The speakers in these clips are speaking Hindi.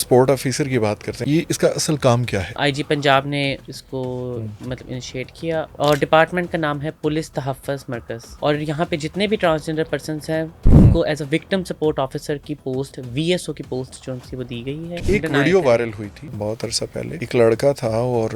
स्पोर्ट ऑफिसर की बात करते हैं, ये इसका असल काम क्या है? आईजी पंजाब ने इसको मतलब इनिशिएट किया और डिपार्टमेंट का नाम है पुलिस तहफ़्फ़ुज़ मरकज़। और यहाँ पे जितने भी ट्रांसजेंडर पर्सन्स हैं उनको as a victim support officer की पोस्ट, वीएसओ की पोस्ट जो उनकी वो दी गई है। एक वीडियो वायरल हुई थी बहुत अरसा पहले, एक लड़का था और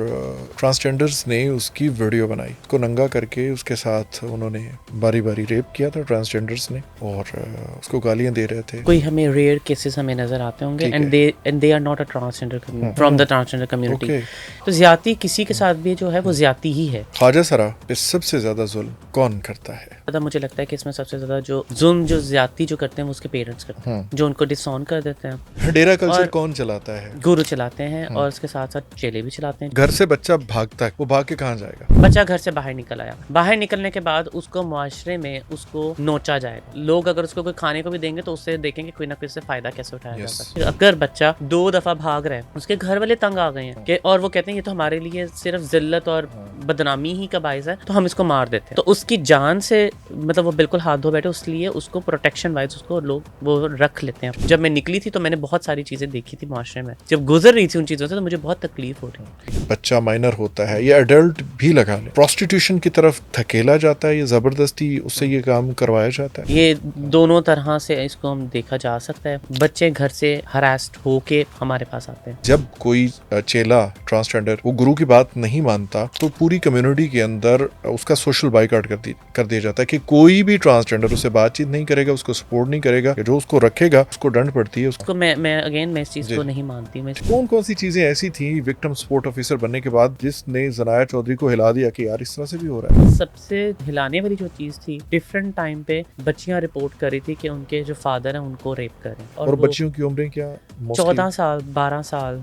ट्रांसजेंडर्स ने उसकी वीडियो बनाई, उसको नंगा करके उसके साथ उन्होंने बारी बारी रेप किया था ट्रांसजेंडर्स ने, और उसको गालियां दे रहे थे। कोई हमें रेयर केसेस हमें नजर आते होंगे and they are not a transgender from the transgender community. तो ज्यादती किसी के साथ भी जो है वो ज्यादती ही है। ख्वाजा सरा पे सबसे ज्यादा जुल्म कौन करता है? मुझे लगता है कि इसमें सबसे ज्यादा जो जुल्म, जो ज्यादती जो करते हैं वो उसके पेरेंट्स करते हैं, जो उनको डिसऑन कर देते हैं। डेरा कल्चर कौन चलाता है? गुरु चलाते हैं और उसके साथ साथ चेले भी चलाते हैं। घर से बच्चा भागता है, वो भाग के कहाँ जाएगा? बच्चा घर से बाहर निकल आया, बाहर निकलने के बाद उसको मुआशरे में उसको नोचा जाएगा। लोग अगर उसको कोई खाने को भी देंगे तो उससे देखेंगे कोई ना कोई से फायदा कैसे उठाया जा सकता है। अगर बच्चा 2 दफा भाग रहा है, उसके घर वाले तंग आ गए हैं कि और वो कहते हैं ये तो हमारे लिए सिर्फ जिल्लत और बदनामी ही का बायस है, तो हम इसको मार देते हैं। तो उसकी जान से मतलब वो बिल्कुल हाथ धो बैठे, इसलिए उसको प्रोटेक्शन वाइज उसको लोग वो रख लेते हैं। जब मैं निकली थी तो मैंने बहुत सारी चीजें देखी थी मुआशरे में, जब गुजर रही थी उन चीजों से तो मुझे बहुत तकलीफ हो रही है। बच्चा माइनर होता है या एडल्ट भी लगा ले, प्रोस्टिट्यूशन की तरफ धकेला जाता है या जबरदस्ती उससे ये काम करवाया जाता है? ये दोनों तरह से इसको हम देखा जा सकता है। बच्चे घर से हरास्ट होके हमारे पास आते हैं। जब कोई चेला ट्रांसजेंडर वो गुरु की बात नहीं मानता तो पूरी कम्युनिटी के अंदर उसका सोशल बाइकआउट कर दिया जाता है कि कोई भी ट्रांसजेंडर उससे बातचीत नहीं करेगा, उसको सपोर्ट नहीं करेगा, जो उसको रखेगा उसको दंड पड़ती है। उसको मैं इस चीज को नहीं मानती। कौन कौन सी चीजें ऐसी थी विक्टिम सपोर्ट ऑफिसर बनने के बाद जिसने जनाया चौधरी को हिला दिया कि यार इस तरह से भी हो रहा है? सबसे हिलाने वाली जो चीज थी, डिफरेंट टाइम पे बच्चियां रिपोर्ट कर रही थी कि उनके जो फादर हैं उनको रेप कर रहे हैं। और बच्चियों की उम्रें क्या? 14 साल 12 साल।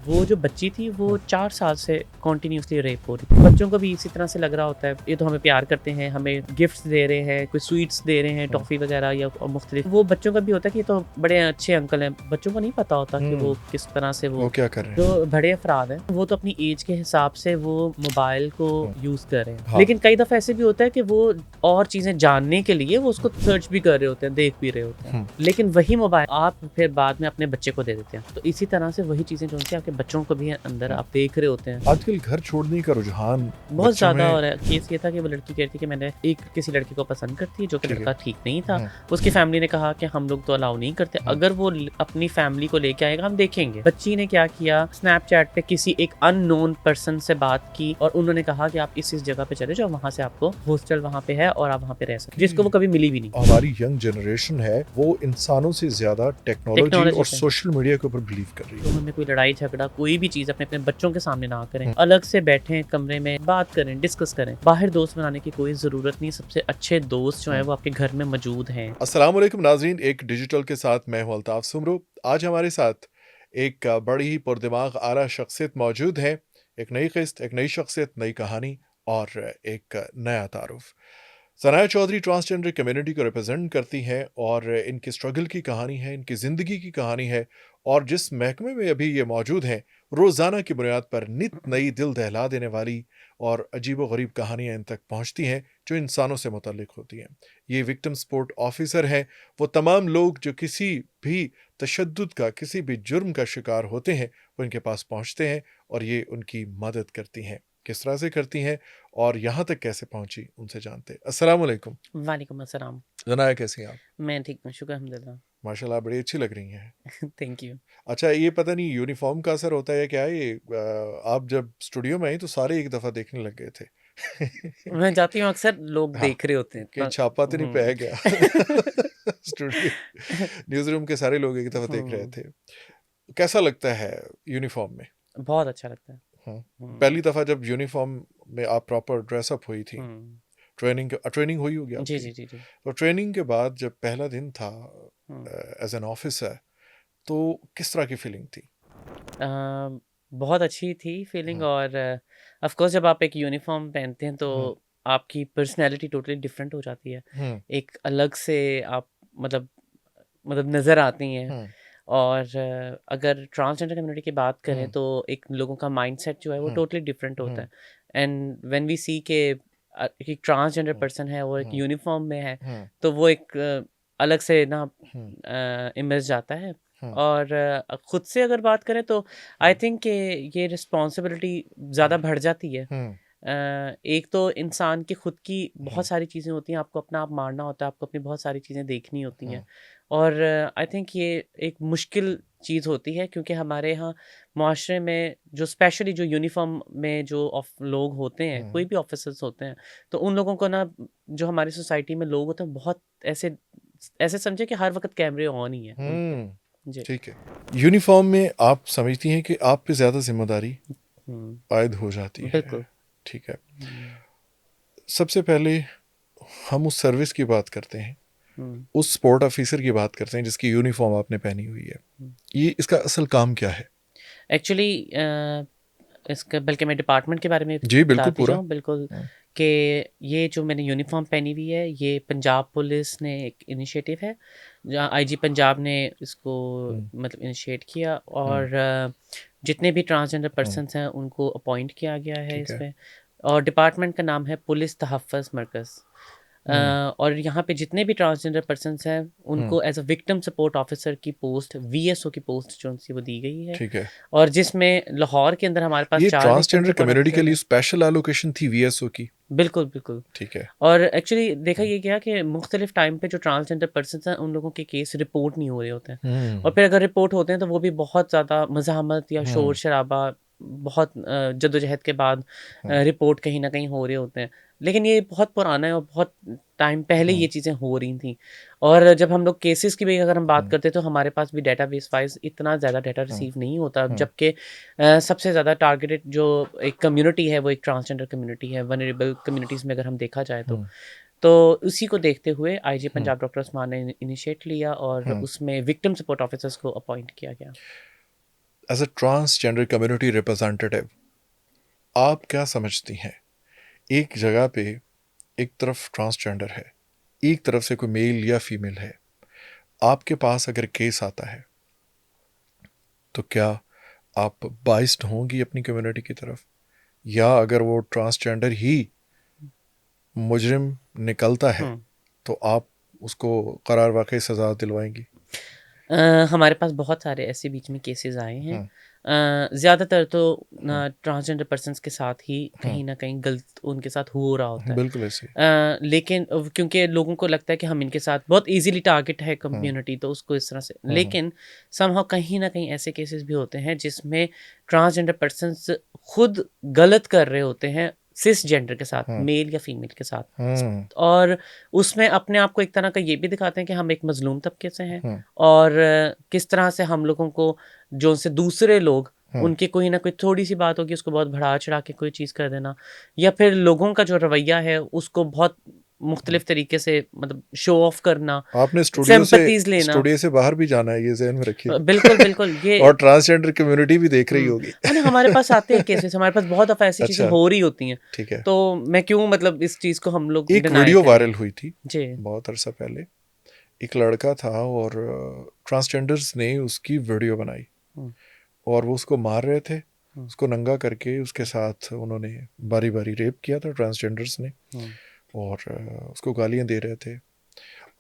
वो जो बच्ची थी वो 4 साल से कंटिन्यूसली रेप हो रही थी। बच्चों को भी इसी तरह से लग रहा होता है ये तो हमें प्यार करते हैं, हमें गिफ्ट्स दे रहे हैं, कोई स्वीट्स दे रहे हैं, टॉफी वगैरह या मुख्तलिफ। वो बच्चों का भी होता है कि ये तो बड़े अच्छे अंकल हैं। बच्चों को नहीं पता होता कि वो किस तरह से वो क्या कर रहे हैं। जो बड़े अफराद हैं वो तो अपनी एज के हिसाब से वो मोबाइल को यूज कर रहे हैं। लेकिन कई दफा ऐसे भी होता है कि वो और चीजें जानने के लिए वो उसको सर्च भी कर रहे होते हैं, देख भी रहे होते हैं, लेकिन वही मोबाइल आप फिर बाद में अपने बच्चे को दे देते हैं। तो इसी तरह से वही चीजें जो होती हैं आपके बच्चों को भी अंदर आप देख रहे होते हैं। आजकल घर छोड़ने का रुझान बहुत ज्यादा हो रहा है। केस ये था कि वो लड़की कहती कि मैंने किसी लड़की को पसंद करती है, जो कि लड़का ठीक नहीं था। उसकी फैमिली ने कहा कि हम लोग तो अलाउ नहीं करते, अगर वो अपनी फैमिली को लेके आएगा हम देखेंगे। बच्ची ने क्या किया, स्नैपचैट पे किसी एक अननोन पर्सन से बात की और उन्होंने कहा कि आप इस जगह पे चले जाओ, वहां से आपको हॉस्टल वहां पे है और आप वहां पे रह सकते, जिसको वो कभी मिली भी नहीं। हमारी यंग जनरेशन है वो इंसानों से ज्यादा टेक्नोलॉजी और सोशल मीडिया के ऊपर बिलीव कर रही है। तो हमें कोई लड़ाई झगड़ा कोई भी चीज अपने बच्चों के सामने ना करें, अलग से बैठें कमरे में, बात करें, डिस्कस करें। बाहर दोस्त बनाने की कोई जरूरत नहीं। सबसे अच्छे दोस्त जो है वो आपके घर में मौजूद हैं। अस्सलाम वालेकुम नाज़रीन, एक डिजिटल के साथ मैं हूं अल्ताफ सुमरो। आज हमारे साथ एक बड़ी ही पुरदिमाग आला शख्सियत मौजूद है। एक नई किस्त, एक नई शख्सियत, नई कहानी और एक नया तारुफ। सनाया चौधरी ट्रांसजेंडर कम्युनिटी को रिप्रेजेंट करती हैं और इनकी स्ट्रगल की कहानी है, इनकी ज़िंदगी की कहानी है। और जिस महकमे में अभी ये मौजूद हैं, रोज़ाना की बुनियाद पर नित नई दिल दहला देने वाली और अजीबो-गरीब कहानियाँ इन तक पहुँचती हैं जो इंसानों से मुतल्लिक होती हैं। ये विक्टिम सपोर्ट ऑफिसर हैं, वो तमाम लोग जो किसी भी तशद्दुद का, किसी भी जुर्म का शिकार होते हैं, वो इनके पास पहुँचते हैं और ये उनकी मदद करती हैं। किस तरह से करती हैं और यहाँ तक कैसे पहुँची, उनसे जानते हैं। अस्सलाम वालेकुम। वालेकुम अस्सलाम। जनाया कैसी हैं आप? मैं ठीक हूँ, शुक्र अल्हम्दुलिल्लाह। माशाल्लाह बड़ी अच्छी लग रही हैं। Thank you. अच्छा, ये पता नहीं यूनिफॉर्म का असर होता है या क्या है, ये आप जब स्टूडियो में आई तो सारे एक दफ़ा देखने लग गए थे। मैं जाती हूँ अक्सर, लोग हाँ, देख रहे होते हैं कि छापा तो नहीं पै गया। स्टूडियो न्यूज़ रूम के सारे लोग एक दफ़ा देख रहे थे। कैसा लगता है यूनिफॉर्म में? बहुत अच्छा लगता है। पहली दफ़ा जब यूनिफॉर्म में आप प्रॉपर ड्रेसअप हुई थी, ट्रेनिंग हुई होगी आपकी? जी। तो ट्रेनिंग के बाद जब पहला दिन था एज एन ऑफिसर, तो किस तरह की फीलिंग थी? बहुत अच्छी थी फीलिंग। और ऑफ कोर्स जब आप एक यूनिफॉर्म पहनते हैं तो आपकी पर्सनैलिटी टोटली डिफरेंट हो जाती है। एक अलग से आप मतलब नज़र आती हैं। और अगर ट्रांसजेंडर कम्युनिटी की बात करें तो एक लोगों का माइंडसेट जो है वो टोटली डिफरेंट होता है। एंड व्हेन वी सी के एक ट्रांसजेंडर पर्सन है और एक यूनिफॉर्म में है, तो वो एक अलग से ना इमेज जाता है। और खुद से अगर बात करें तो आई थिंक कि ये रिस्पॉन्सिबिलिटी ज़्यादा बढ़ जाती है। एक तो इंसान की खुद की बहुत सारी चीज़ें होती हैं, आपको अपना आप मारना होता है, आपको अपनी बहुत सारी चीज़ें देखनी होती हैं। और आई थिंक ये एक मुश्किल चीज़ होती है, क्योंकि हमारे यहाँ माशरे में जो स्पेशली जो यूनिफॉर्म में जो लोग होते हैं, कोई भी ऑफिसर्स होते हैं, तो उन लोगों को ना, जो हमारी सोसाइटी में लोग होते हैं, बहुत ऐसे ऐसे समझे कि हर वक्त कैमरे ऑन ही है उनके। जी। ठीक है। यूनिफॉर्म में आप समझती हैं कि आप पे ज़्यादा जिम्मेदारी हम्म, आयद हो जाती है। बिल्कुल। ठीक है। सबसे पहले हम उस सर्विस की बात करते हैं, उस स्पोर्ट ऑफिसर की बात करते हैं जिसकी यूनिफॉर्म आपने पहनी हुई है। ये इसका असल काम क्या है? एक्चुअली इसका बल्कि मैं डिपार्टमेंट के बारे में जी बिल्कुल बताती पूरा। जाऊँ, बिल्कुल, कि ये जो मैंने यूनिफॉर्म पहनी हुई है, ये पंजाब पुलिस ने एक इनिशिएटिव है, जहाँ आईजी पंजाब ने इसको मतलब इनिशिएट किया, और जितने भी ट्रांसजेंडर पर्सन्स हैं उनको अपॉइंट किया गया है ठीक है। इसमें। और डिपार्टमेंट का नाम है पुलिस तहफ़्फ़ुज़ मरकज़। और यहाँ पे जितने भी ट्रांसजेंडर पर्सन्स हैं उनको as a victim support officer की पोस्ट, वीएसओ की पोस्ट जो उनसी वो दी गई है। ठीक है। और जिसमें लाहौर के अंदर हमारे पास ये 4 विक्टिम ट्रांसजेंडर सपोर्ट कम्युनिटी के ऑफिसर लिए हैं। स्पेशल एलोकेशन थी वीएसओ की। बिल्कुल, बिल्कुल। ठीक है। और एक्चुअली देखा ये गया कि मुख्तलिफ टाइम पे जो ट्रांसजेंडर पर्सन्स हैं उन लोगों के केस रिपोर्ट नहीं हो रहे होते हैं। और फिर अगर रिपोर्ट होते हैं तो वो भी बहुत ज़्यादा मज़ाहमत या शोर शराबा, बहुत जद्दोजहद के बाद रिपोर्ट कहीं ना कहीं हो रहे होते हैं। लेकिन ये बहुत पुराना है और बहुत टाइम पहले ये चीज़ें हो रही थी। और जब हम लोग केसेस की भी अगर हम बात करते हैं तो हमारे पास भी डेटाबेस वाइज इतना ज़्यादा डाटा रिसीव नहीं होता, जबकि सबसे ज़्यादा टारगेटेड जो एक कम्युनिटी है वो एक ट्रांसजेंडर कम्युनिटी है, वनरेबल कम्युनिटीज़ में अगर हम देखा जाए तो उसी को देखते हुए आईजी पंजाब डॉक्टर उस्मान ने इनिशिएट लिया और उसमें विक्टिम सपोर्ट ऑफिसर्स को अपॉइंट किया गया। As a transgender community representative आप क्या समझती हैं? एक जगह पे एक तरफ ट्रांसजेंडर है, एक तरफ से कोई मेल या फीमेल है, आपके पास अगर केस आता है तो क्या आप बाइस्ड होंगी अपनी कम्युनिटी की तरफ, या अगर वो ट्रांसजेंडर ही मुजरिम निकलता है तो आप उसको करार वाकई सज़ा दिलवाएंगी? हमारे पास बहुत सारे ऐसे बीच में केसेस आए हैं। ज़्यादातर तो ट्रांसजेंडर पर्सन्स के साथ ही कहीं ना कहीं गलत उनके साथ हो रहा होता है। बिल्कुल ऐसे। लेकिन क्योंकि लोगों को लगता है कि हम इनके साथ बहुत इजीली टारगेट है कम्युनिटी, तो उसको इस तरह से, लेकिन समहाउ कहीं ना कहीं ऐसे केसेस भी होते हैं जिसमें ट्रांसजेंडर पर्सन्स खुद गलत कर रहे होते हैं सिस जेंडर के साथ, मेल या फीमेल के साथ। और उसमें अपने आप को एक तरह का ये भी दिखाते हैं कि हम एक मजलूम तबके से हैं, और किस तरह से हम लोगों को जो उनसे दूसरे लोग उनकी कोई ना कोई थोड़ी सी बात होगी उसको बहुत बढ़ा चढ़ा के कोई चीज़ कर देना, या फिर लोगों का जो रवैया है उसको बहुत मुख्तलिफ तरीके से मतलब शो ऑफ करना, आपने सिंपैथीज लेना। स्टूडियो से बाहर भी जाना है, ये ज़हन में रखिए। बिल्कुल बिल्कुल ये और ट्रांसजेंडर कम्युनिटी भी देख रही होगी। हाँ, नहीं, हमारे पास आते हैं केसेस, हमारे पास बहुत दफ़ा ऐसी चीज़ें अच्छा। हो रही होती हैं। ठीक है। तो मैं क्यों मतलब इस चीज़ को हम लोग एक डिनाई वीडियो करें। वायरल हुई थी जी। बहुत अरसा पहले। एक लड़का था और ट्रांसजेंडर्स ने उसकी वीडियो बनाई और वो उसको मार रहे थे, उसको नंगा करके उसके साथ उन्होंने बारी बारी रेप किया था ट्रांसजेंडर्स ने, और उसको गालियां दे रहे थे।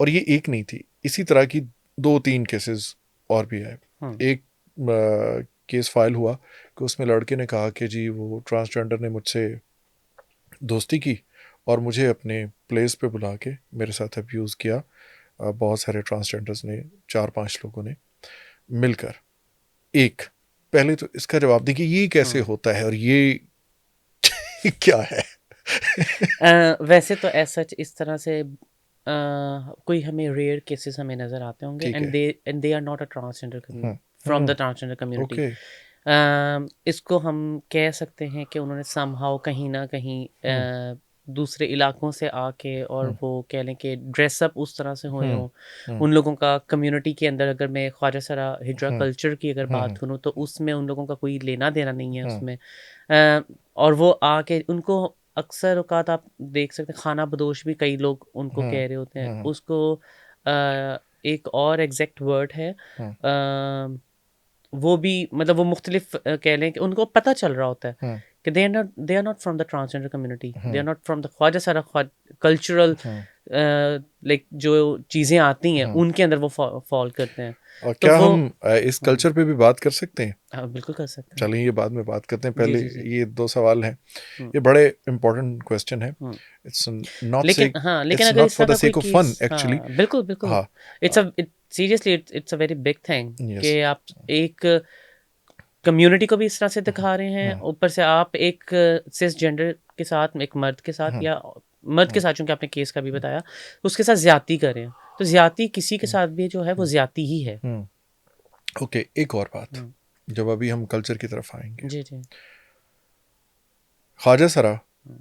और ये एक नहीं थी, इसी तरह की 2-3 केसेस और भी आए। एक केस फाइल हुआ कि उसमें लड़के ने कहा कि जी वो ट्रांसजेंडर ने मुझसे दोस्ती की और मुझे अपने प्लेस पे बुला के मेरे साथ अब्यूज़ किया। बहुत सारे ट्रांसजेंडर्स ने, 4-5 लोगों ने मिलकर। एक पहले तो इसका जवाब देखिए, ये कैसे होता है और ये क्या है? वैसे तो ऐसा इस तरह से कोई हमें रेयर केसेस हमें नज़र आते होंगे, ठीक है। And they are not a transgender from the transgender community. Okay. इसको हम कह सकते हैं कि उन्होंने समहाउ कहीं ना कहीं दूसरे इलाकों से आके और वो कह लें कि ड्रेसअप उस तरह से हुए हों। उन लोगों का कम्युनिटी के अंदर, अगर मैं ख्वाजा सरा हिजरा कल्चर की अगर बात करूँ तो उसमें उन लोगों का कोई लेना देना नहीं है उसमें। और वो आके उनको अक्सर औकात आप देख सकते हैं खाना बदोश भी कई लोग उनको कह रहे होते हैं। उसको एक और एग्जैक्ट वर्ड है, वो भी मतलब वो मुख्तलिफ कह लें कि उनको पता चल रहा होता है कि they are not from the transgender community, they are not from the khawaja sira cultural like जो चीज़ें आती हैं उनके अंदर वो फॉल करते हैं। और तो क्या वो हम इस कल्चर पे भी बात कर सकते हैं? हाँ, बिल्कुल कर सकते हैं। चलिए ये बाद में बात करते हैं, जी, पहले जी, जी। ये 2 सवाल हैं। ये बड़े इम्पोर्टेंट क्वेश्चन है। हुँ। इट्स नॉट से लेकिन इट्स अगर नॉट इस फॉर तरह द का कोई sake of fun case actually. हाँ, बिल्कुल, बिल्कुल। हाँ, seriously it's a very big thing yes. कि आप एक कम्युनिटी को भी इस तरह से दिखा रहे हैं, हुँ, ऊपर से आप एक सिस जेंडर के साथ, एक मर्द के साथ हुँ, या मर्द के हुँ, साथ, चूँकि आपने केस का भी बताया, उसके साथ ज़्यादती कर रहे हैं। तो ज़्यादती किसी के हुँ, साथ भी जो है वो हुँ, ज़्यादती ही है। हुँ। ओके, एक और बात, हुँ। जब अभी हम कल्चर की तरफ आएँगे। जी, जी। ख्वाजा सरा हुँ।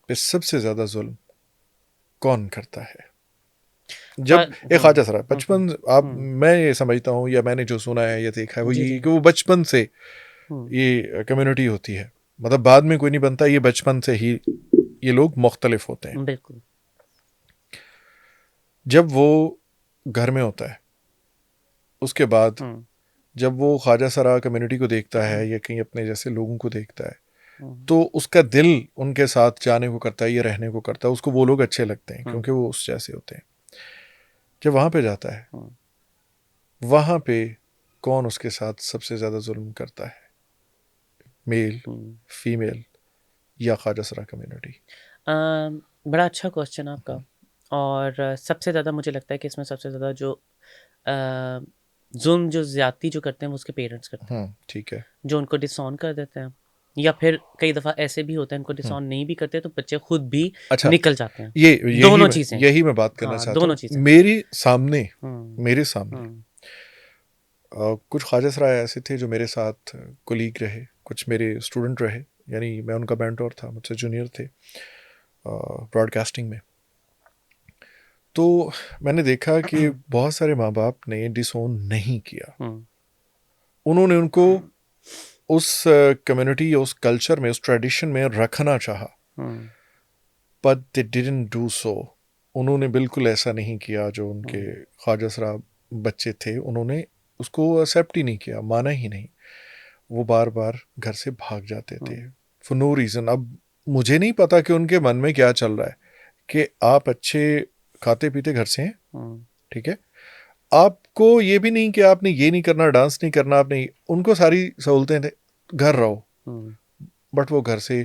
पे सबसे ज़्यादा ज़ुल्म कौन करता है? ख्वा जब ये हुँ, ख्वाजा सरा हुँ, हुँ, बचपन आप हुँ। मैं ये समझता हूँ या मैंने जो सुना है या देखा है वो जी, ये है जी। कि वो बचपन से हुँ, ये कम्युनिटी होती है। मतलब बाद में कोई नहीं बनता, ये बचपन से ही ये लोग मुख्तलिफ होते हैं। बिल्कुल। जब वो घर में होता है, उसके बाद हुँ, जब वो ख्वाजा सरा कम्युनिटी को देखता हुँ, है या कहीं अपने जैसे लोगों को देखता है, हुँ, तो उसका दिल उनके साथ जाने को करता है या रहने को करता है। उसको वो लोग अच्छे लगते हैं हुँ, क्योंकि वो उस जैसे होते हैं। जब वहाँ पे जाता है, हुँ। वहाँ पे कौन उसके साथ सबसे ज़्यादा जुल्म करता है? मेल, हुँ। फीमेल या ख्वाजा सरा कम्युनिटी? बड़ा अच्छा क्वेश्चन आपका और सबसे ज़्यादा मुझे लगता है कि इसमें सबसे ज़्यादा जो अ, ज़ुल्म जो ज़्यादती जो करते हैं वो उसके पेरेंट्स करते हैं, ठीक है। जो उनको डिसऑन कर देते हैं या फिर कई दफ़ा ऐसे भी होते हैं उनको हुँ। डिसऑन नहीं भी करते तो बच्चे खुद भी अच्छा, निकल जाते हैं। ये दोनों चीज़ें। यही मैं बात करना हाँ, चाहता दोनों हूँ। चीज़ें। हुँ, मेरे सामने हुँ, कुछ ख्वाजा सराय ऐसे थे जो मेरे साथ कोलीग रहे, कुछ मेरे स्टूडेंट रहे, यानी मैं उनका मेंटोर था, मुझसे जूनियर थे ब्रॉडकास्टिंग में। तो मैंने देखा कि बहुत सारे माँ-बाप ने डिसोन नहीं किया। हुँ, उन्होंने उनको उस कम्युनिटी या उस कल्चर में, उस ट्रेडिशन में रखना चाहा, hmm, but they didn't do so. उन्होंने बिल्कुल ऐसा नहीं किया जो उनके हुँ, ख्वाजा सरा बच्चे थे, उन्होंने उसको एक्सेप्ट ही नहीं किया, माना ही नहीं। वो बार-बार घर से भाग जाते थे हुँ, फॉर नो रीज़न। अब मुझे नहीं पता कि उनके मन में क्या चल रहा है कि आप अच्छे खाते-पीते घर से हैं, हुँ, ठीक है? आपको ये भी नहीं कि आपने ये नहीं करना, डांस नहीं करना, आपने उनको सारी सहूलतें थे, घर रहो। हुँ, बट वो घर से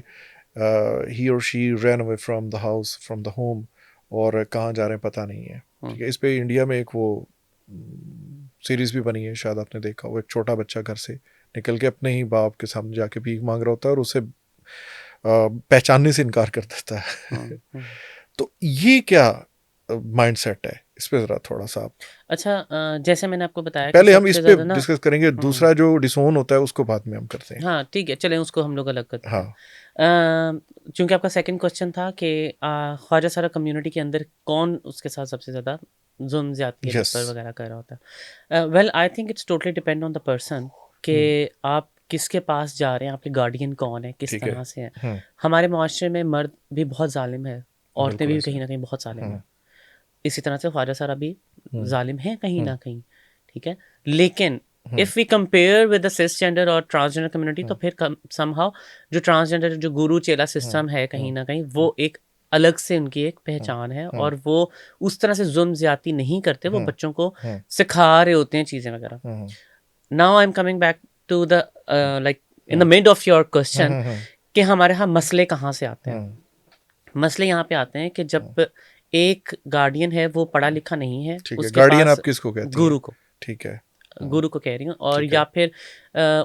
ही और she ran away from the house, from the home, और कहाँ जा रहे हैं पता नहीं है, हुँ, ठीक है? इस पे इंडिया में एक वो सीरीज़ भी बनी है, शायद आपने देखा हो। एक छोटा बच्चा घर से निकल के अपने ही बाप के सामने जाके भीख मांग रहा होता है और उसे पहचानने से इनकार कर देता है। हुँ, हुँ। तो ये क्या माइंडसेट है? इस पे ज़रा थोड़ा-सा आप अच्छा जैसे मैंने आपको बताया कि पहले हम इस सबसे पे ज़्यादा ना डिस्कस करेंगे, हुँ। दूसरा जो डिसोन होता है उसको बाद में हम करते हैं। हाँ, ठीक है, चलें उसको हम लोग अलग कर देते हैं। हाँ, चूँकि आपका सेकंड क्वेश्चन था कि ख्वाजा सारा कम्युनिटी के अंदर कौन उसके साथ सबसे ज़्यादा ज़ुल्म, ज़्यादती या यस। टक्कर वगैरह कर रहा होता है। Well I think it's totally depend on the person कि हुँ, आप किसके पास जा रहे हैं, आपके गार्डियन कौन है, किस ठीक है। तरह से हैं। हुँ, हमारे मुआशरे में मर्द भी बहुत ज़ालिम है, औरतें बिल्कुल भी ऐसा कहीं है। न कहीं बहुत ज़ालिम हुँ, हैं। इसी तरह से ख्वाजा सारा भी हुँ, ज़ालिम है कहीं हुँ, न कहीं, ठीक है? लेकिन hmm, if we compare with the cisgender और ट्रांसजेंडर कम्युनिटी तो हुँ, फिर समहाउ जो ट्रांसजेंडर जो गुरु चेला हुँ, सिस्टम है कहीं हुँ, न कहीं हुँ, वो एक अलग से उनकी एक हुँ, पहचान है हुँ, और वो उस तरह से ज़ुल्म ज़्यादती नहीं करते, वो हुँ, बच्चों को हुँ, सिखा रहे होते हैं चीज़ें वगैरह। Hmm, now I am coming back to the like in the hmm, mid of your hmm, question hmm, hmm, कि हमारे यहाँ मसले कहाँ से आते हैं? हुँ, मसले यहाँ पे आते हैं कि हुँ, जब एक गार्डियन है वो पढ़ा लिखा नहीं है, ठीक है। उसके गार्डियन पास आप किसको कहती हैं? गुरु को ठीक है। हुँ, गुरु को कह रही हूँ और ठीक है। या फिर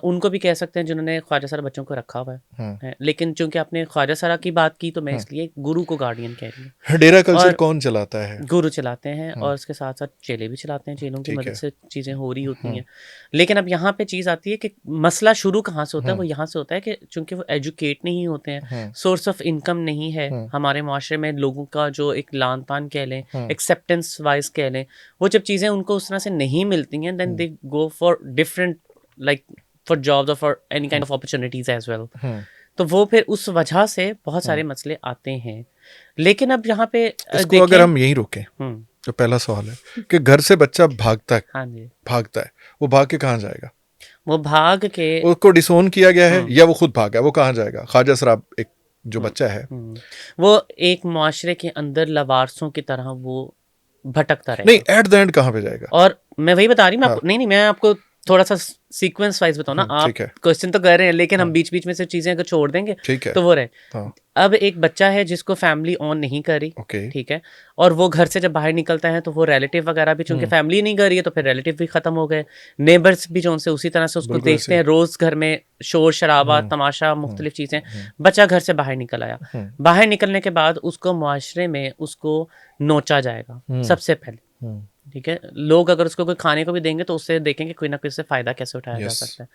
उनको भी कह सकते हैं जिन्होंने ख्वाजा सारा बच्चों को रखा हुआ हुँ, है। लेकिन चूँकि आपने ख्वाजा सारा की बात की तो मैं हुँ। इसलिए गुरु को गार्डियन कह रही हूँ डेरा कल्चर और कौन चलाता है? गुरु चलाते हैं हुँ, और उसके साथ-साथ चेले भी चलाते हैं, चेलों की ठीक मदद है। से चीज़ें हो रही होती हुँ, हैं। लेकिन अब यहाँ पे चीज़ आती है कि मसला शुरू कहाँ से होता है, हुँ, वो यहाँ से होता है कि चूँकि वो एजुकेट नहीं होते हैं, हुँ, सोर्स ऑफ इनकम नहीं है, हुँ, हमारे मुआशरे में लोगों का जो एक लान-तान कह लें, हुँ, एक्सेप्टेंस वाइज़ कह लें, वो जब चीज़ें उनको उस तरह से नहीं मिलती हैं, then hmm, they go for different like for jobs और for any hmm, kind of opportunities as well. Hmm, तो वो फिर उस वजह से बहुत हुँ। सारे मसले आते हैं। लेकिन अब यहाँ पे इसको अगर देखें हम यहीं रोकें, हुँ, जो पहला सवाल है कि घर से बच्चा हाँ जी। भागता है, वो भाग के कहाँ जाएगा? वो भाग के उसको डिसोन किया गया है हुँ, या वो खुद भागा है, वो कहाँ जाएगा? ख्वाजा सराब एक जो बच्चा है, वो एक मुआशरे के अंदर लवारसों की तरह वो भटकता नहीं रहेगा। एट द एंड कहाँ पे जाएगा? और मैं वही बता रही हूँ, मैं हाँ। आपको नहीं मैं आपको थोड़ा सा सीक्वेंस वाइज बताऊँ ना। आप ठीक है, क्वेश्चन तो कर रहे हैं, लेकिन हम हाँ। बीच बीच में से चीजें अगर छोड़ देंगे ठीक है, तो वो रहे। हाँ, अब एक बच्चा है जिसको फैमिली ऑन नहीं कर रही, ओके, ठीक है, और वो घर से जब बाहर निकलता है तो वो रिलेटिव वगैरह भी, चूंकि फैमिली नहीं कर रही है तो फिर रिलेटिव भी खत्म हो गए, नेबर्स भी जो उनसे उसी तरह से उसको बिल्कुल देखते ऐसे हैं, रोज घर में शोर शराबा तमाशा मुख्तलिफ चीजें। बच्चा घर से बाहर निकल आया, बाहर निकलने के बाद उसको मुआशरे में उसको नोचा जाएगा सबसे पहले, ठीक है। लोग अगर उसको कोई खाने को भी देंगे तो उससे देखेंगे कोई ना कोई से फायदा कैसे उठाया जा सकता है,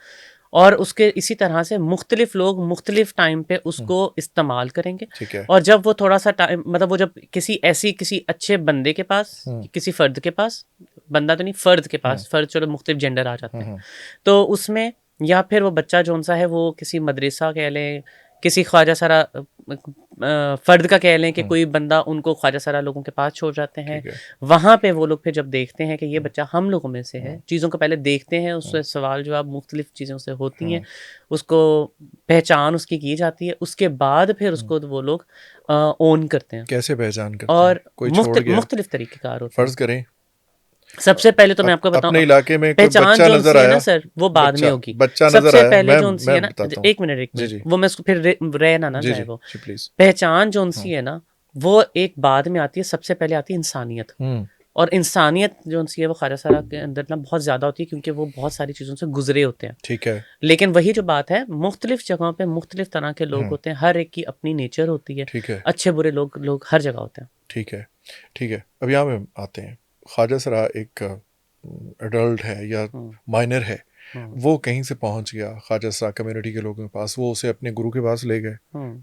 और उसके इसी तरह से मुख्तलिफ लोग मुख्तलिफ टाइम पे उसको इस्तेमाल करेंगे। ठीक है, और जब वो थोड़ा सा टाइम, मतलब वो जब किसी अच्छे बंदे के पास, किसी फर्द के पास, बंदा तो नहीं फर्द के पास, फर्द चलो मुख्तलिफ जेंडर आ जाते हैं, तो उसमें या फिर वो बच्चा जो सा है वो किसी मदरसा कह लें, किसी ख्वाजा सारा फर्द का कह लें कि कोई बंदा उनको ख्वाजा सारा लोगों के पास छोड़ जाते हैं। वहाँ पे वो लोग फिर जब देखते हैं कि ये बच्चा हम लोगों में से है, चीज़ों को पहले देखते हैं, उससे सवाल जवाब मुख्तलिफ चीज़ों से होती हैं, उसको पहचान उसकी की जाती है, उसके बाद फिर उसको वो लोग ओन करते हैं। कैसे पहचान करते हैं? और कोई छोड़ गया, मुख्तलिफ तरीक़ेकार होते हैं। फर्ज करें सबसे पहले तो मैं आपको बताऊं, अपने इलाके में कोई पहचान बच्चा जो नजर है आया, ना सर, वो बाद में होगी। बच्चा नजर सबसे आया, पहले जो है ना, बताता हूँ। एक मिनट वो मैं उसको फिर रहना ना जी जाए जी वो जी प्लीज। पहचान जो सी है ना, वो एक बाद में आती है, सबसे पहले आती है इंसानियत। और इंसानियत जो सी है वो ख्वाजा सारा के अंदर ना बहुत ज़्यादा होती है, क्योंकि वो बहुत सारी चीज़ों से गुजरे होते हैं। ठीक है, लेकिन वही जो बात है, मुख्तलिफ जगहों पे मुख्तलिफ तरह के लोग होते हैं, हर एक की अपनी नेचर होती है। ठीक है, अच्छे बुरे लोग हर जगह होते हैं। ठीक है, ठीक है। अब यहाँ में आते हैं, ख्वाजा सरा एक एडल्ट है या माइनर है, वो कहीं से पहुंच गया ख्वाजा सरा कम्युनिटी के लोगों के पास, वो उसे अपने गुरु के पास ले गए,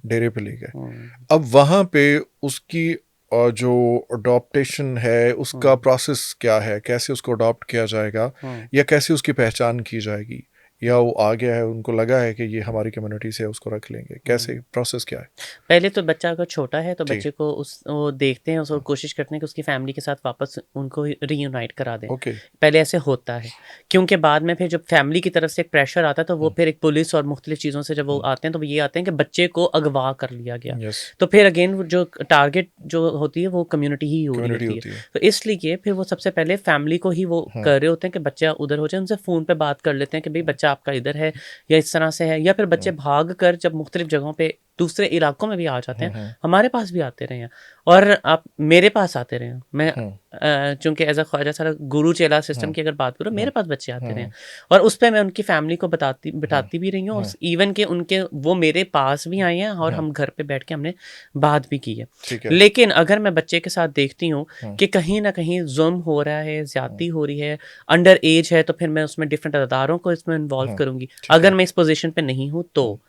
डेरे पे ले गए। अब वहाँ पे उसकी जो अडॉप्टेशन है उसका प्रोसेस क्या है, कैसे उसको अडॉप्ट किया जाएगा, या कैसे उसकी पहचान की जाएगी, या वो आ गया है, उनको लगा है कि ये हमारी कम्युनिटी से उसको रख लेंगे, कैसे प्रोसेस क्या है? पहले तो बच्चा अगर छोटा है तो बच्चे को वो देखते हैं, उसको कोशिश करते हैं कि उसकी फैमिली के साथ वापस उनको रीयूनाइट करा दें। पहले ऐसे होता है, क्योंकि बाद में फिर जब फैमिली की तरफ से एक प्रेशर आता है तो वो फिर एक पुलिस और मुख्तलिफ चीज़ों से जब वो आते हैं तो वो ये आते हैं कि बच्चे को अगवा कर लिया गया। तो फिर अगेन जो टारगेट जो होती है वो कम्युनिटी ही हो रही होती है। तो इसलिए फिर वो सबसे पहले फैमिली को ही वो कर रहे होते हैं कि बच्चा उधर हो जाए, उनसे फ़ोन पर बात कर लेते हैं कि भाई बच्चा आपका इधर है या इस तरह से है, या फिर बच्चे भाग कर जब मुख्तलिफ जगहों पे दूसरे इलाकों में भी आ जाते हैं, हमारे पास भी आते रहे हैं, और आप मेरे पास आते रहे हैं। मैं चूंकि एज अ ख्वाजा सारा गुरु चेला सिस्टम की अगर बात करूँ, मेरे पास बच्चे आते रहे हैं, और उस पर मैं उनकी फैमिली को बिठाती भी रही हूँ, और इवन के उनके वो मेरे पास भी आए हैं और हम घर पे बैठ के हमने बात भी की है। लेकिन अगर मैं बच्चे के साथ देखती हूँ कि कहीं ना कहीं जुल्म हो रहा है, ज्यादती हो रही है, अंडर एज है, तो फिर मैं उसमें डिफरेंट अदारों को इसमें इन्वॉल्व करूंगी। अगर मैं इस पोजीशन पे नहीं हूँ तो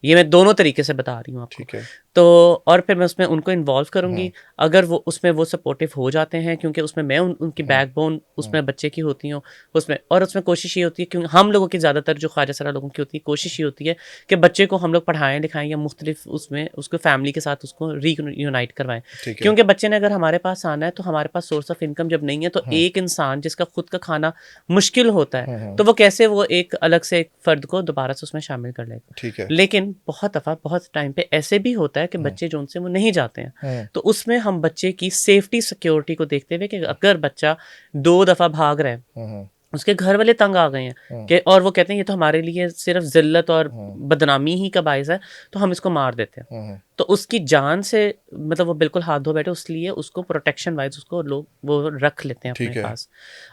ये मैं दोनों तरीके से बता रही हूँ आपको। तो और फिर मैं उसमें उनको इन्वॉल्व करूंगी, अगर वो उसमें वो सपोर्टिव हो जाते हैं, क्योंकि उसमें मैं उनकी बैकबोन उसमें बच्चे की होती हूँ उसमें, और उसमें कोशिश ये होती है, क्योंकि हम लोगों की ज़्यादातर जो ख्वाजा सरा लोगों की होती है, कोशिश ये होती है कि बच्चे को हम लोग पढ़ाएं लिखाएं या मुख्तलिफ उसमें उसको फैमिली के साथ उसको रीयूनाइट करवाएं। क्योंकि बच्चे ने अगर हमारे पास आना है तो हमारे पास सोर्स ऑफ इनकम जब नहीं है, तो एक इंसान जिसका खुद का खाना मुश्किल होता है, तो वो कैसे वो एक अलग से एक फ़र्द को दोबारा से उसमें शामिल कर लेगा। लेकिन बहुत दफ़ा बहुत टाइम पे ऐसे भी होता है कि बच्चे जो उनसे वो नहीं जाते हैं, तो उसमें हम बच्चे की सेफ्टी सिक्योरिटी को देखते हुए कि अगर बच्चा 2 दफ़ा भाग रहा है, उसके घर वाले तंग आ गए हैं कि, और वो कहते हैं ये तो हमारे लिए सिर्फ जिल्लत और बदनामी ही का बायस है, तो हम इसको मार देते हैं, तो उसकी जान से मतलब वो बिल्कुल हाथ धो बैठे, उसलिए उसको प्रोटेक्शन वाइज उसको लोग वो रख लेते हैं अपने पास।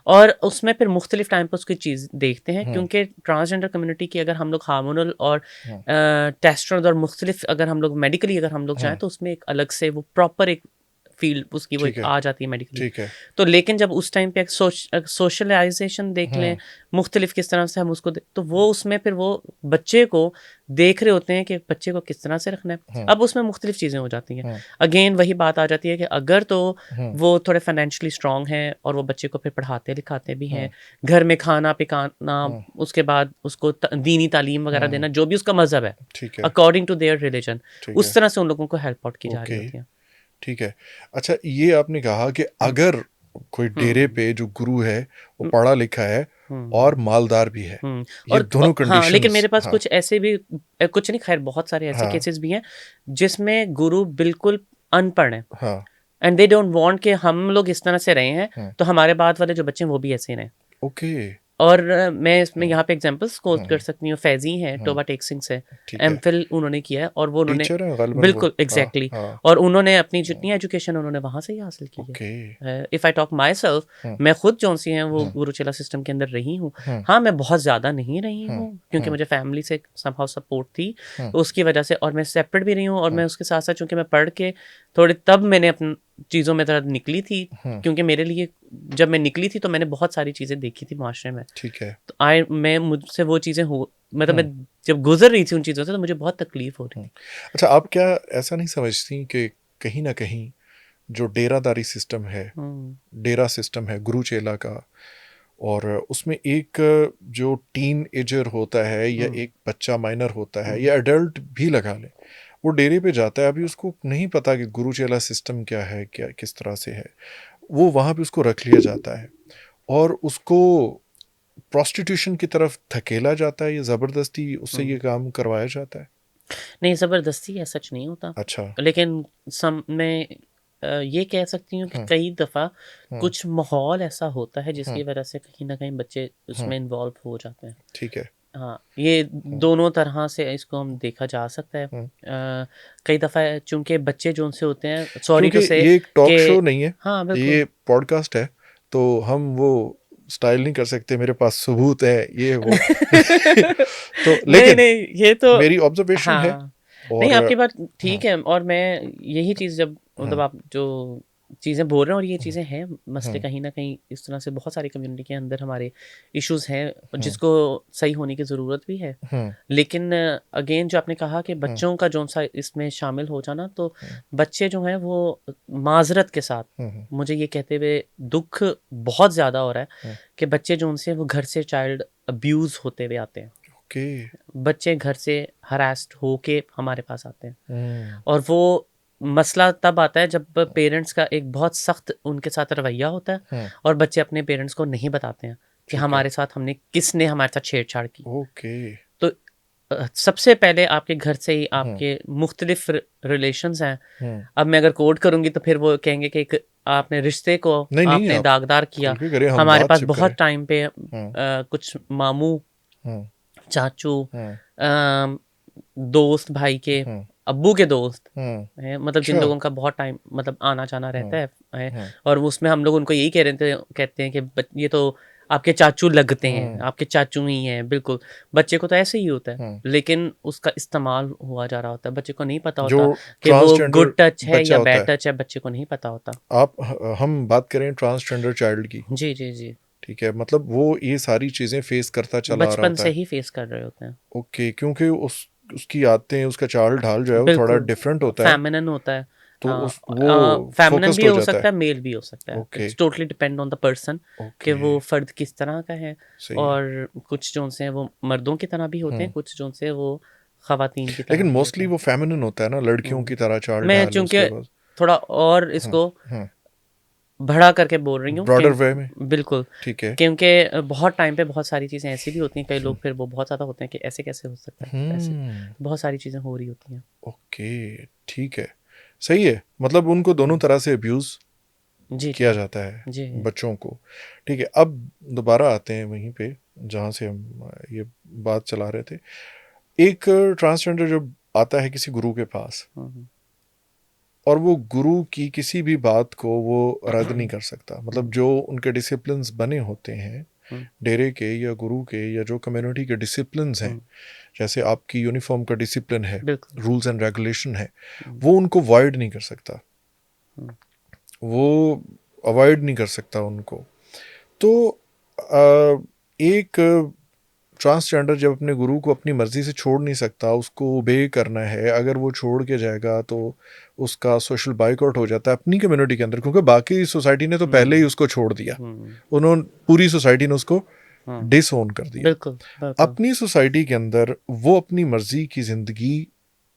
और उसमें फिर मुख्तलिफ टाइम पर उसकी चीज़ देखते हैं, क्योंकि ट्रांसजेंडर कम्युनिटी की अगर हम लोग हार्मोनल और टेस्टोस्टेरोन और मुख्तलिफ अगर हम लोग मेडिकली अगर हम लोग जाएँ, तो उसमें एक अलग से वो प्रॉपर एक फील्ड उसकी वो आ जाती है मेडिकली। तो लेकिन जब उस टाइम पे सोशलाइजेशन देख लें मुख्तलिफ किस तरह से हम उसको तो वो उसमें फिर वो बच्चे को देख रहे होते हैं कि बच्चे को किस तरह से रखना है। अब उसमें मुख्तलिफ चीज़ें हो जाती हैं। अगेन वही बात आ जाती है कि अगर तो वो थोड़े फाइनेंशियली स्ट्रांग हैं और वो बच्चे को फिर पढ़ाते लिखाते भी हैं, घर में खाना पिकाना, उसके बाद उसको दीनी तालीम वगैरह देना, जो भी उसका मजहब है अकॉर्डिंग टू देयर रिलीजन, उस तरह से उन लोगों को हेल्प आउट की जा रही होती है। ठीक है। अच्छा, ये आपने कहा कि अगर कोई डेरे पे जो गुरु है वो पढ़ा लिखा है और मालदार भी है, ये और दोनों हाँ, लेकिन मेरे कंडीशंस। पास हाँ कुछ ऐसे भी कुछ नहीं, खैर बहुत सारे ऐसे हाँ केसेस भी हैं जिसमें गुरु बिल्कुल अनपढ़ है हाँ एंड दे डोंट वांट कि हम लोग इस तरह से रहे हैं, हाँ तो हमारे बाद वाले जो बच्चे हैं वो भी ऐसे ही रहें। ओके। और मैं इसमें हाँ यहाँ पे एग्जांपल्स कोट कर हाँ सकती हूँ। फैजी हैं, हाँ टोबा टेक सिंह से ठीक है, एमफिल उन्होंने किया है, और वो उन्होंने टीचर है गालिबन वो। बिल्कुल हाँ एग्जैक्टली हाँ और उन्होंने अपनी हाँ, जितनी एजुकेशन उन्होंने वहाँ से ही हासिल की ओके। है। If I talk my self, हाँ मैं खुद जौन सी हैं वो हाँ गुरुचेला सिस्टम के अंदर रही हूँ। हाँ हाँ, मैं बहुत ज़्यादा नहीं रही हाँ हूँ क्योंकि हाँ मुझे फैमिली से समहाउ सपोर्ट थी, हाँ तो उसकी वजह से, और मैं सेपरेट भी रही हूँ, और हाँ मैं उसके साथ साथ चूँकि मैं पढ़ के थोड़ी तब मैंने अपनी चीज़ों में तरह निकली थी, हाँ, क्योंकि मेरे लिए जब मैं निकली थी तो मैंने बहुत सारी चीज़ें देखी थी माशरे में। ठीक है। तो मैं मुझसे वो चीज़ें हो, मतलब हाँ मैं जब गुजर रही थी उन चीज़ों से तो मुझे बहुत तकलीफ हो रही हाँ। थी। अच्छा, आप क्या ऐसा नहीं समझती कि कहीं ना कहीं जो डेरादारी सिस्टम है, हम्म, डेरा सिस्टम है गुरु चेला का, और उसमें एक जो टीन एजर होता है या हम्म, एक बच्चा माइनर होता है हम्म, या एडल्ट भी लगा ले, वो डेरे पे जाता है, अभी उसको नहीं पता कि गुरु चेला सिस्टम क्या है, क्या किस तरह से है, वो वहाँ पे उसको रख लिया जाता है और उसको प्रोस्टिट्यूशन की तरफ धकेला जाता है या ज़बरदस्ती उससे ये हम्म। काम करवाया जाता है। नहीं, ज़बरदस्ती है, सच नहीं होता, अच्छा। लेकिन मैं ये कह सकती हूँ कि हाँ कई दफ़ा हाँ कुछ माहौल ऐसा होता है हाँ जिसकी वजह से कहीं ना कहीं बच्चे हाँ उसमें इन्वॉल्व हो जाते हैं। ठीक है। हाँ, ये हाँ दोनों तरह से इसको हम देखा जा सकता है। हाँ, कई दफ़ा चूंकि बच्चे जो उनसे होते हैं, सॉरी क्योंकि टू से ये एक कि टॉक शो नहीं है, हाँ बिल्कुल। ये पॉडकास्ट है, तो हम वो स्टाइल नहीं कर सकते, मेरे पास सबूत है ये वो तो नहीं लेकिन नहीं, ये तो मेरी ऑब्जर्वेशन है। हाँ, नहीं और आपकी बात हाँ ठीक है, और मैं यही चीज़ जब मतलब हाँ आप जो चीज़ें बोल रहे हैं और ये हाँ चीज़ें हैं मसले, हाँ कहीं ना कहीं इस तरह से बहुत सारी कम्युनिटी के अंदर हमारे इश्यूज हैं हाँ जिसको सही होने की ज़रूरत भी है। हाँ लेकिन अगेन जो आपने कहा कि हाँ बच्चों का जो सा इसमें शामिल हो जाना, तो हाँ बच्चे जो हैं वो माजरत के साथ, हाँ मुझे ये कहते हुए दुख बहुत ज़्यादा हो रहा है हाँ, कि बच्चे जो उनसे वो घर से चाइल्ड अब्यूज़ होते हुए आते हैं। ओके। बच्चे घर से हरास्ट होके हमारे पास आते हैं, हम्म, और वो मसला तब आता है जब पेरेंट्स का एक बहुत सख्त उनके साथ रवैया होता है, हाँ और बच्चे अपने पेरेंट्स को नहीं बताते हैं कि ठीक है। हमारे साथ किसने हमारे साथ छेड़छाड़ की। ओके। तो सबसे पहले आपके घर से ही हाँ आपके मुख्तलिफ रिलेशंस हैं। हाँ, अब मैं अगर कोड करूंगी तो फिर वो कहेंगे कि एक आपने रिश्ते को नहीं नहीं, आपने आप दागदार खुल किया। के करें, हम हमारे बात पास सिर्फ करें। बहुत टाइम पे हाँ कुछ मामू, हाँ चाचू, हाँ अम, दोस्त, भाई के हाँ अब्बू के दोस्त हाँ, हैं, मतलब जिन अच्छा। लोगों का बहुत टाइम मतलब आना जाना हाँ रहता है। हाँ और उसमें हम लोग उनको यही कह रहे थे, कहते हैं कि ये तो आपके चाचू लगते हैं, हाँ आपके चाचू ही हैं। बिल्कुल, बच्चे को तो ऐसे ही होता है, हाँ, लेकिन उसका इस्तेमाल हुआ जा रहा होता है। बच्चे को नहीं पता जो होता कि वो ट्रांसजेंडर गुड टच है बच्चा या होता बैड है, टच है, बच्चे को नहीं पता होता। हम बात करें ट्रांसजेंडर चाइल्ड की, जी जी जी, ठीक है, मतलब वो ये सारी चीज़ें फेस करता चला आ रहा बचपन होता से है। ही फेस कर रहे होते हैं। ओके, क्योंकि उसकी आदतें, उसका चाल ढाल जो है वो थोड़ा बिल्कुल, डिफरेंट होता है, फेमिनिन होता है। तो उस वो फेमिनिन फोकस्ड भी हो हो जाता सकता है। है, मेल भी हो सकता है। Okay it's totally depend on the person कि ओके, वो फर्द किस तरह का है। सही है। और कुछ जो से वो मर्दों की तरह भी होते हैं, हम्म, कुछ जो से वो खवातीन की तरह लेकिन भी होते मोस्टली हैं। वो फेमिनिन होता है ना, लड़कियों हम्म, की तरह चाल मैं ढाल चूंकि उसके बाद। थोड़ा और हाँ इसको हाँ, बढ़ा करके बोल रही हूँ कि ब्रॉडर वे में, बिल्कुल, ठीक है। क्योंकि बहुत टाइम पे बहुत सारी चीज़ें ऐसी भी होती हैं, कई हम्म लोग फिर वो बहुत ज़्यादा होते हैं कि ऐसे कैसे हो सकता है, ऐसे हम्म, बहुत सारी चीज़ें हो रही होती हैं। ओके ठीक है, सही है, मतलब उनको दोनों हम्म, तरह से अब्यूज़ जी किया जी जाता है जी। बच्चों को। ठीक है, अब दोबारा आते हैं वहीं पे जहाँ से हम ये बात चला रहे थे। एक ट्रांसजेंडर जब आता है किसी गुरु के पास, हम्म, और वो गुरु की किसी भी बात को वो रद्द नहीं कर सकता, मतलब हम्म, जो उनके डिसिप्लिन्स बने होते हैं हम्म, डेरे के या गुरु के या जो कम्युनिटी के डिसिप्लिन्स हैं, हम्म, जैसे आपकी यूनिफॉर्म का डिसिप्लिन है, बिल्कुल। रूल्स एंड रेगुलेशन है, हम्म, वो उनको वॉइड नहीं कर सकता, हम्म, वो अवॉइड नहीं कर सकता उनको। तो एक ट्रांसजेंडर जब अपने गुरु को अपनी मर्जी से छोड़ नहीं सकता, उसको ओबे करना है, अगर वो छोड़ के जाएगा तो उसका सोशल बाइकआउट हो जाता है अपनी कम्युनिटी के अंदर, क्योंकि बाकी सोसाइटी ने तो पहले ही हम्म, उसको छोड़ दिया, हम्म, उन्होंने पूरी सोसाइटी ने उसको हम्म, डिसओन कर दिया। बिल्कुल बिल्कुल। अपनी सोसाइटी के अंदर वो अपनी मर्जी की जिंदगी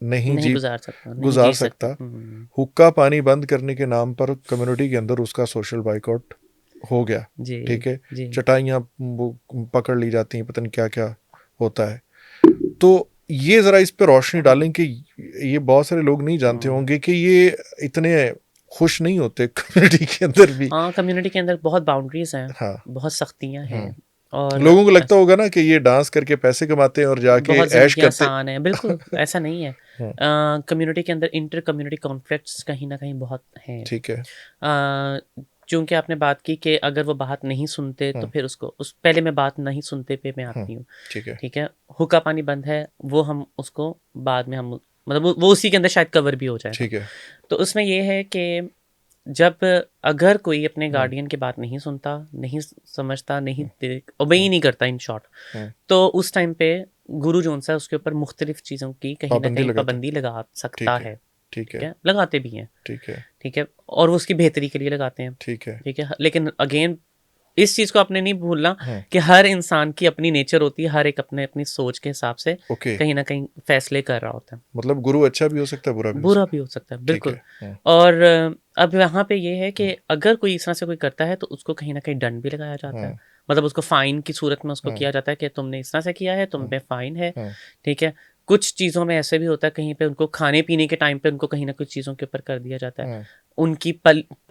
नहीं नहीं जी गुजार सकता, नहीं गुजार जी सकता। सकता, हुक्का पानी बंद करने के नाम पर कम्युनिटी के अंदर उसका सोशल बाइकआउट हो गया, जी ठीक है, जी चटाइयाँ वो पकड़ ली जाती हैं, पता नहीं क्या क्या होता है। तो ये ज़रा इस पे रोशनी डालें कि ये बहुत सारे लोग नहीं जानते होंगे कि ये इतने खुश नहीं होते कम्युनिटी के अंदर भी। हाँ, कम्युनिटी के अंदर बहुत बाउंड्रीज हैं, हाँ। बहुत सख्तियां हैं, हम्म। और लोगों को लगता होगा ना कि ये डांस करके पैसे कमाते हैं और जाके बहुत ऐश ज़िंदगी करते। आसान है। बिल्कुल ऐसा नहीं है। हम्म, कम्युनिटी के अंदर इंटर कम्युनिटी कॉन्फ्लिक्ट्स कहीं ना कहीं बहुत हैं। ठीक है। चूंकि आपने बात की कि अगर वो बात नहीं सुनते तो हम्म, फिर उसको उस पहले मैं बात नहीं सुनते पे मैं हम्म, आती हूँ। ठीक है। ठीक है, हुक्का पानी बंद है, वो हम उसको बाद में हम मतलब वो उसी के अंदर शायद कवर भी हो जाएगा। ठीक है। तो उसमें ये है कि जब अगर कोई अपने हम्म, गार्डियन की बात नहीं सुनता, नहीं समझता, नहीं हम्म, ओबे हम्म, नहीं करता इन शॉर्ट, हम्म। तो उस टाइम पे गुरु जो सा उसके ऊपर मुख्तलिफ चीज़ों की कहीं ना पाबंदी कहीं लगाते हैं। पाबंदी लगा सकता ठीक है। है। ठीक ठीक है। है, लगाते भी हैं। ठीक है। ठीक है, और वो उसकी बेहतरी के लिए लगाते हैं। ठीक है। ठीक है, लेकिन अगेन इस चीज़ को आपने नहीं भूलना हम्म। कि हर इंसान की अपनी नेचर होती है, हर एक अपने अपनी सोच के हिसाब से ओके। कहीं ना कहीं फैसले कर रहा होता है। मतलब गुरु अच्छा भी हो सकता है, बुरा भी हो बुरा सकता भी हो सकता है, है। ठीक बिल्कुल। है। हम्म, और अब यहाँ पे ये है कि हम्म, अगर कोई इस तरह से कोई करता है तो उसको कहीं ना कहीं दंड भी लगाया जाता है। हम्म, मतलब उसको फाइन की सूरत में उसको हम्म, किया जाता है कि तुमने इस तरह से किया है, तुम हम्म, पे फाइन है। हम्म, ठीक है, कुछ चीज़ों में ऐसे भी होता है, कहीं पे उनको खाने पीने के टाइम पे उनको कहीं ना कुछ चीज़ों के ऊपर कर दिया जाता है। हम्म, उनकी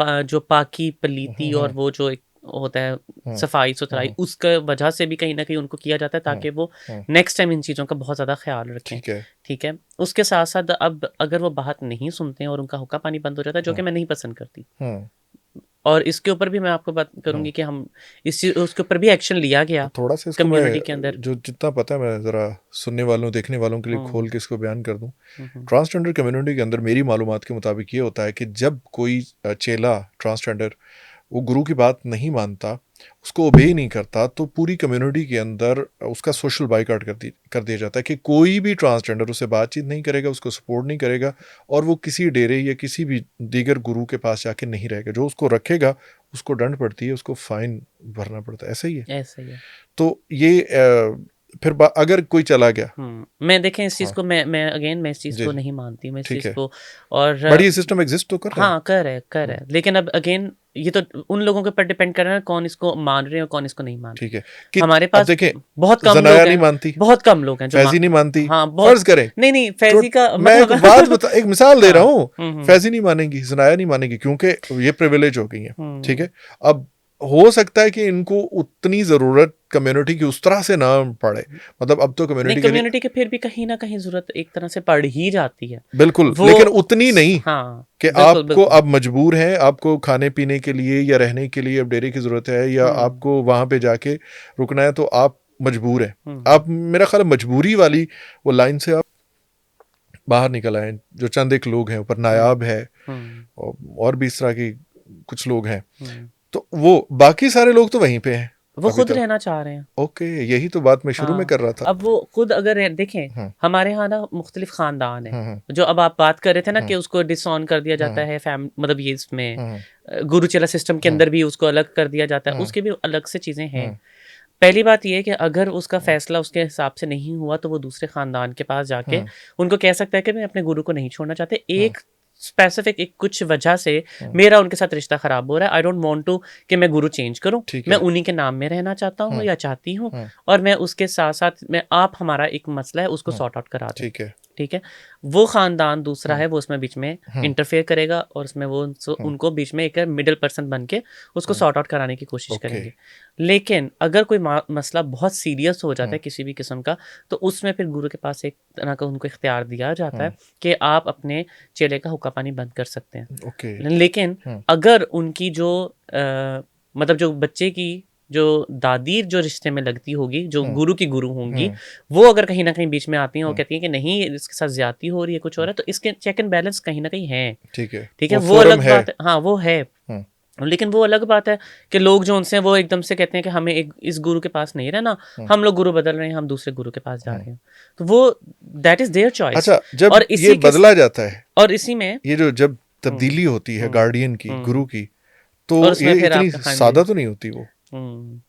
जो पाकी पलीती और हम्म, वो जो एक होता है हम्म, सफाई सुथराई, हम्म, उसका वजह से भी कहीं ना कहीं उनको किया जाता है हम्म, ताकि वो हम्म। नेक्स्ट टाइम इन चीज़ों का बहुत ज़्यादा ख्याल रखें। ठीक है। ठीक है, उसके साथ साथ अब अगर वो बात नहीं सुनते हैं और उनका हुक्का पानी बंद हो जाता है, जो हम्म, कि मैं नहीं पसंद करती, हम्म, और इसके ऊपर भी मैं आपको बात हम्म। करूंगी कि हम उसके ऊपर भी एक्शन लिया गया थोड़ा सा इसको कम्युनिटी के अंदर। मैं जो जितना पता है मैं ज़रा सुनने वालों देखने वालों के लिए हम्म खोल के इसको बयान कर दूं। हम्म ट्रांसजेंडर कम्युनिटी के अंदर मेरी मालूमात के मुताबिक ये होता है कि जब कोई चेला ट्रांसजेंडर वो गुरु की बात नहीं मानता, उसको ओबे नहीं करता, तो पूरी कम्युनिटी के अंदर उसका सोशल बाइकआउट कर दिया जाता है कि कोई भी ट्रांसजेंडर उससे बातचीत नहीं करेगा, उसको सपोर्ट नहीं करेगा, और वो किसी डेरे या किसी भी दीगर गुरु के पास जाके नहीं रहेगा। जो उसको रखेगा उसको दंड पड़ती है, उसको फाइन भरना पड़ता है। ऐसा ही है। ऐसा ही है। तो ये फिर अगर कोई चला गया। मैं देखें इस चीज़ हाँ। को, मैं अगेन मैं इस चीज़ जी को जी। नहीं मानती, मैं इस ठीक चीज़ है। को। और बट ये सिस्टम एग्जिस्ट तो कर रहा है। हाँ, कर है, लेकिन अब अगेन ये तो उन लोगों के ऊपर डिपेंड कर रहा है कौन इसको मान रहे हैं और कौन इसको नहीं मान ठीक रहे। है कि हमारे अब पास देखें, बहुत कम जनाया लोग नहीं हैं, मानती, बहुत कम लोग हैं जो फैजी नहीं मानती। हाँ बहुत। फर्ज करें, नहीं नहीं, तो फैजी का मैं एक बात बता, एक मिसाल दे रहा हाँ। हूँ। हम्म फैजी नहीं मानेंगी, जनाया नहीं मानेगी, क्योंकि ये प्रिविलेज हो गई है। ठीक हम्म है। अब हो सकता है कि इनको उतनी जरूरत कम्युनिटी की उस तरह से ना पड़े। मतलब अब तो नहीं, कम्युनिटी के लिए कम्युनिटी के फिर भी कहीं ना कहीं जरूरत एक तरह से पड़ ही जाती है। बिल्कुल, वो लेकिन उतनी नहीं हाँ, कि बिल्कुल आपको बिल्कुल। अब मजबूर हैं, आपको खाने पीने के लिए या रहने के लिए अब डेरे की ज़रूरत है, या हम्म आपको वहाँ पे जाके रुकना है, तो आप मजबूर हैं। हम्म आप मेरा ख्याल है मजबूरी वाली वो लाइन से आप बाहर निकल आए। जो चंद एक लोग हैं, ऊपर हम्म नायाब है हम्म और भी इस तरह की कुछ लोग हैं, हम्म। तो वो बाकी सारे लोग तो वहीं पे हैं वो अभी खुद तक। रहना चाह रहे हैं। ओके, यही तो बात मैं शुरू में हाँ, कर रहा था। अब वो खुद अगर देखें, हम्म, हमारे यहाँ ना मुख्तलिफ खानदान है। हम्म, जो अब आप बात कर रहे थे ना हम्म, कि उसको डिसऑन कर दिया जाता हम्म, है, फैम मतलब ये इसमें हम्म, गुरुचेला सिस्टम के हम्म, अंदर भी उसको अलग कर दिया जाता है, हम्म, उसके भी अलग से चीज़ें हैं। हम्म, पहली बात ये है कि अगर उसका फैसला उसके हिसाब से नहीं हुआ तो वो दूसरे खानदान के पास जाके हम्म, उनको कह सकता है कि मैं अपने गुरु को नहीं छोड़ना चाहते, हम्म, एक स्पेसिफिक एक कुछ वजह से हम्म। मेरा उनके साथ रिश्ता खराब हो रहा है, आई डोंट वांट टू कि मैं गुरु चेंज करूं, ठीक मैं है। उन्हीं के नाम में रहना चाहता हूं हम्म, या चाहती हूं, हम्म, और मैं उसके साथ साथ मैं आप हमारा एक मसला है उसको हम्म। सॉर्ट आउट करा दें। ठीक है। ठीक है, वो खानदान दूसरा हम्म, है, वो उसमें बीच में हम्म, इंटरफेयर करेगा और उसमें वो हम्म, उनको बीच में एक मिडिल पर्सन बन के उसको हम्म। सॉर्ट आउट कराने की कोशिश ओके। करेंगे। लेकिन अगर कोई मसला बहुत सीरियस हो जाता हम्म, है किसी भी किस्म का, तो उसमें फिर गुरु के पास एक तरह का उनको इख्तियार दिया जाता हम्म। है कि आप अपने चेले का हुक्का पानी बंद कर सकते हैं। ओके। लेकिन हम्म, अगर उनकी जो मतलब जो बच्चे की जो दादी जो रिश्ते में लगती होगी, जो हम्म, गुरु की गुरु होंगी, हम्म, वो अगर कहीं ना कहीं बीच में आती हैं और हम्म, कहती हैं कि नहीं इसके साथ ज्यादती हो रही है, कुछ हो रहा है, तो इसके चेक एंड बैलेंस कहीं ना कहीं है। ठीक है। ठीक है, वो वो फोरम अलग है। बात है, हाँ वो है। हम्म, लेकिन वो अलग बात है कि लोग जो उनसे वो एकदम से कहते हैं कि हमें एक इस गुरु के पास नहीं रहना, हम्म, हम लोग गुरु बदल रहे हैं, हम दूसरे गुरु के पास जा हम्म। रहे हैं, तो वो दैट इज देयर चॉइस। अच्छा, जब और ये इसी के बदला जाता है, और इसी में ये जो जब हम्म तब्दीली होती है हम्म गार्डियन की, गुरु हम्म की, तो और उसमें ये फिर इतनी आपका हाँ जी। सादा तो नहीं होती वो।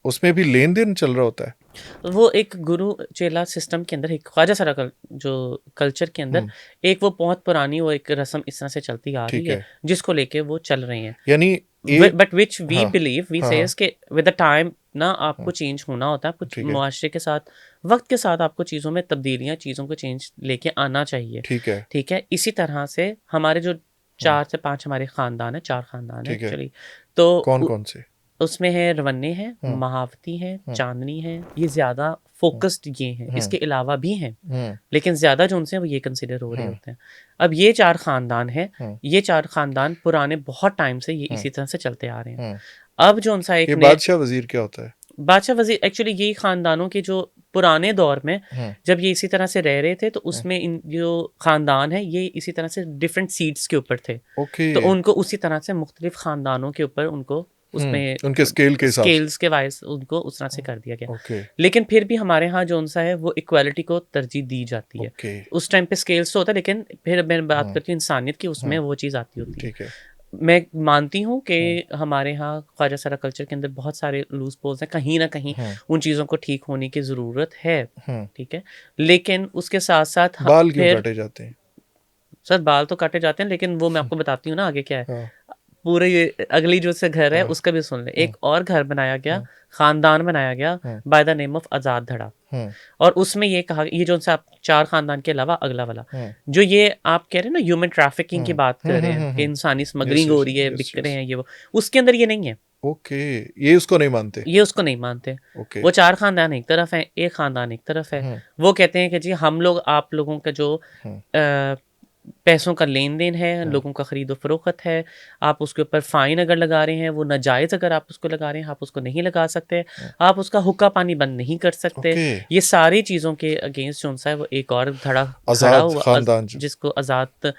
उसमें भी लेन देन चल रहा होता है। वो एक गुरु चेला सिस्टम के अंदर, एक ख्वाजा सरा जो कल्चर के अंदर, हम्म, एक वो बहुत पुरानी वो एक रस्म इस तरह से चलती आ रही ठीक है है। जिसको लेके वो चल रहे हैं। यानी बट विच वी हाँ बिलीव वी हाँ सेज के विद द टाइम ना आपको हाँ, चेंज होना होता है, आपको ठीक है मुआशरे के साथ वक्त के साथ आपको चीज़ों में तब्दीलियाँ, चीज़ों को चेंज लेके आना चाहिए। ठीक है ठीक है, इसी तरह से हमारे जो हम्म, 4 से 5 हमारे ख़ानदान है, 4 ख़ानदान है ठीक है एक्चुअली। तो कौन कौन से उसमें है रवन्ने हैं, हम्म महावती हैं, हम्म चांदनी हैं, ये ज़्यादा हम्म फ़ोकस्ड ये हैं। हम्म इसके अलावा भी हैं, हम्म लेकिन ज़्यादा जो उनसे हैं वो ये कंसिडर हो रहे हम्म होते हैं। अब ये 4 ख़ानदान हैं, हम्म ये 4 ख़ानदान पुराने बहुत टाइम से ये हम्म इसी तरह से चलते आ रहे हैं। हम्म। अब जो उनसा ये एक ने बादशाह वजीर क्या होता है बादशाह वज़ीर एक्चुअली यही ख़ानदानों के जो पुराने दौर में हम्म जब ये इसी तरह से रह रहे थे, तो हम्म, उसमें इन जो ख़ानदान है ये इसी तरह से डिफरेंट सीट्स के ऊपर थे। ओके तो उनको उसी तरह से मुख्तलिफ ख़ानदानों के ऊपर उनको उसमें उनके स्केल के हिसाब से स्केल्स के वाइज़ उनको उस तरह से कर दिया गया। ओके लेकिन फिर भी हमारे यहाँ जो-सा है वो इक्वालिटी को तरजीह दी जाती है। ओके उस टाइम पे स्केल्स तो होता है, लेकिन फिर मैं बात हम्म करती हूँ इंसानियत की, उसमें हम्म वो चीज़ आती होती है। ठीक है मैं मानती हूँ कि हम्म हमारे यहाँ ख्वाजा सरा कल्चर के अंदर बहुत सारे लूज़ पोल्स हैं, कहीं न कहीं हम्म उन चीज़ों को ठीक होने की ज़रूरत है, हम्म ठीक है? लेकिन उसके साथ-साथ ह बाल क्यों फिर काटे जाते हैं सर बाल तो काटे जाते हैं, लेकिन वो मैं आपको बताती हूँ ना आगे क्या है। हाँ पूरे ये अगली जो से घर है हाँ उसका भी सुन लें। हाँ एक और घर बनाया गया, हाँ ख़ानदान बनाया गया हाँ बाय द नेम ऑफ आज़ाद धड़ा। हाँ और उसमें ये कहा, ये जो-सा आप 4 ख़ानदान के अलावा अगला वाला, हाँ जो ये आप कह रहे हैं ना ह्यूमन ट्रैफिकिंग की बात कर रहे हैं कि इंसानी यस स्मगलिंग हो यस रही है, यस बिक रहे यस हैं ये वो, उसके अंदर ये नहीं है। ओके ये उसको नहीं मानते ये उसको नहीं मानते। ओके वो 4 ख़ानदान एक तरफ हैं, एक ख़ानदान एक तरफ है। हम्म वो कहते हैं कि जी हम लोग आप लोगों का जो हम्म पैसों का लेन-देन है, हम्म लोगों का ख़रीदो-फ़रोख्त है, आप उसके ऊपर फ़ाइन अगर लगा रहे हैं, वो नाजायज़ अगर आप उसको लगा रहे हैं, आप उसको नहीं लगा सकते। हम्म, आप उसका हुक्का पानी बंद नहीं कर सकते। ओके ये सारी चीज़ों के अगेंस्ट जो-सा है वो एक और धड़ा खड़ा आजाद हुआ खानदान जो जिसको आज़ाद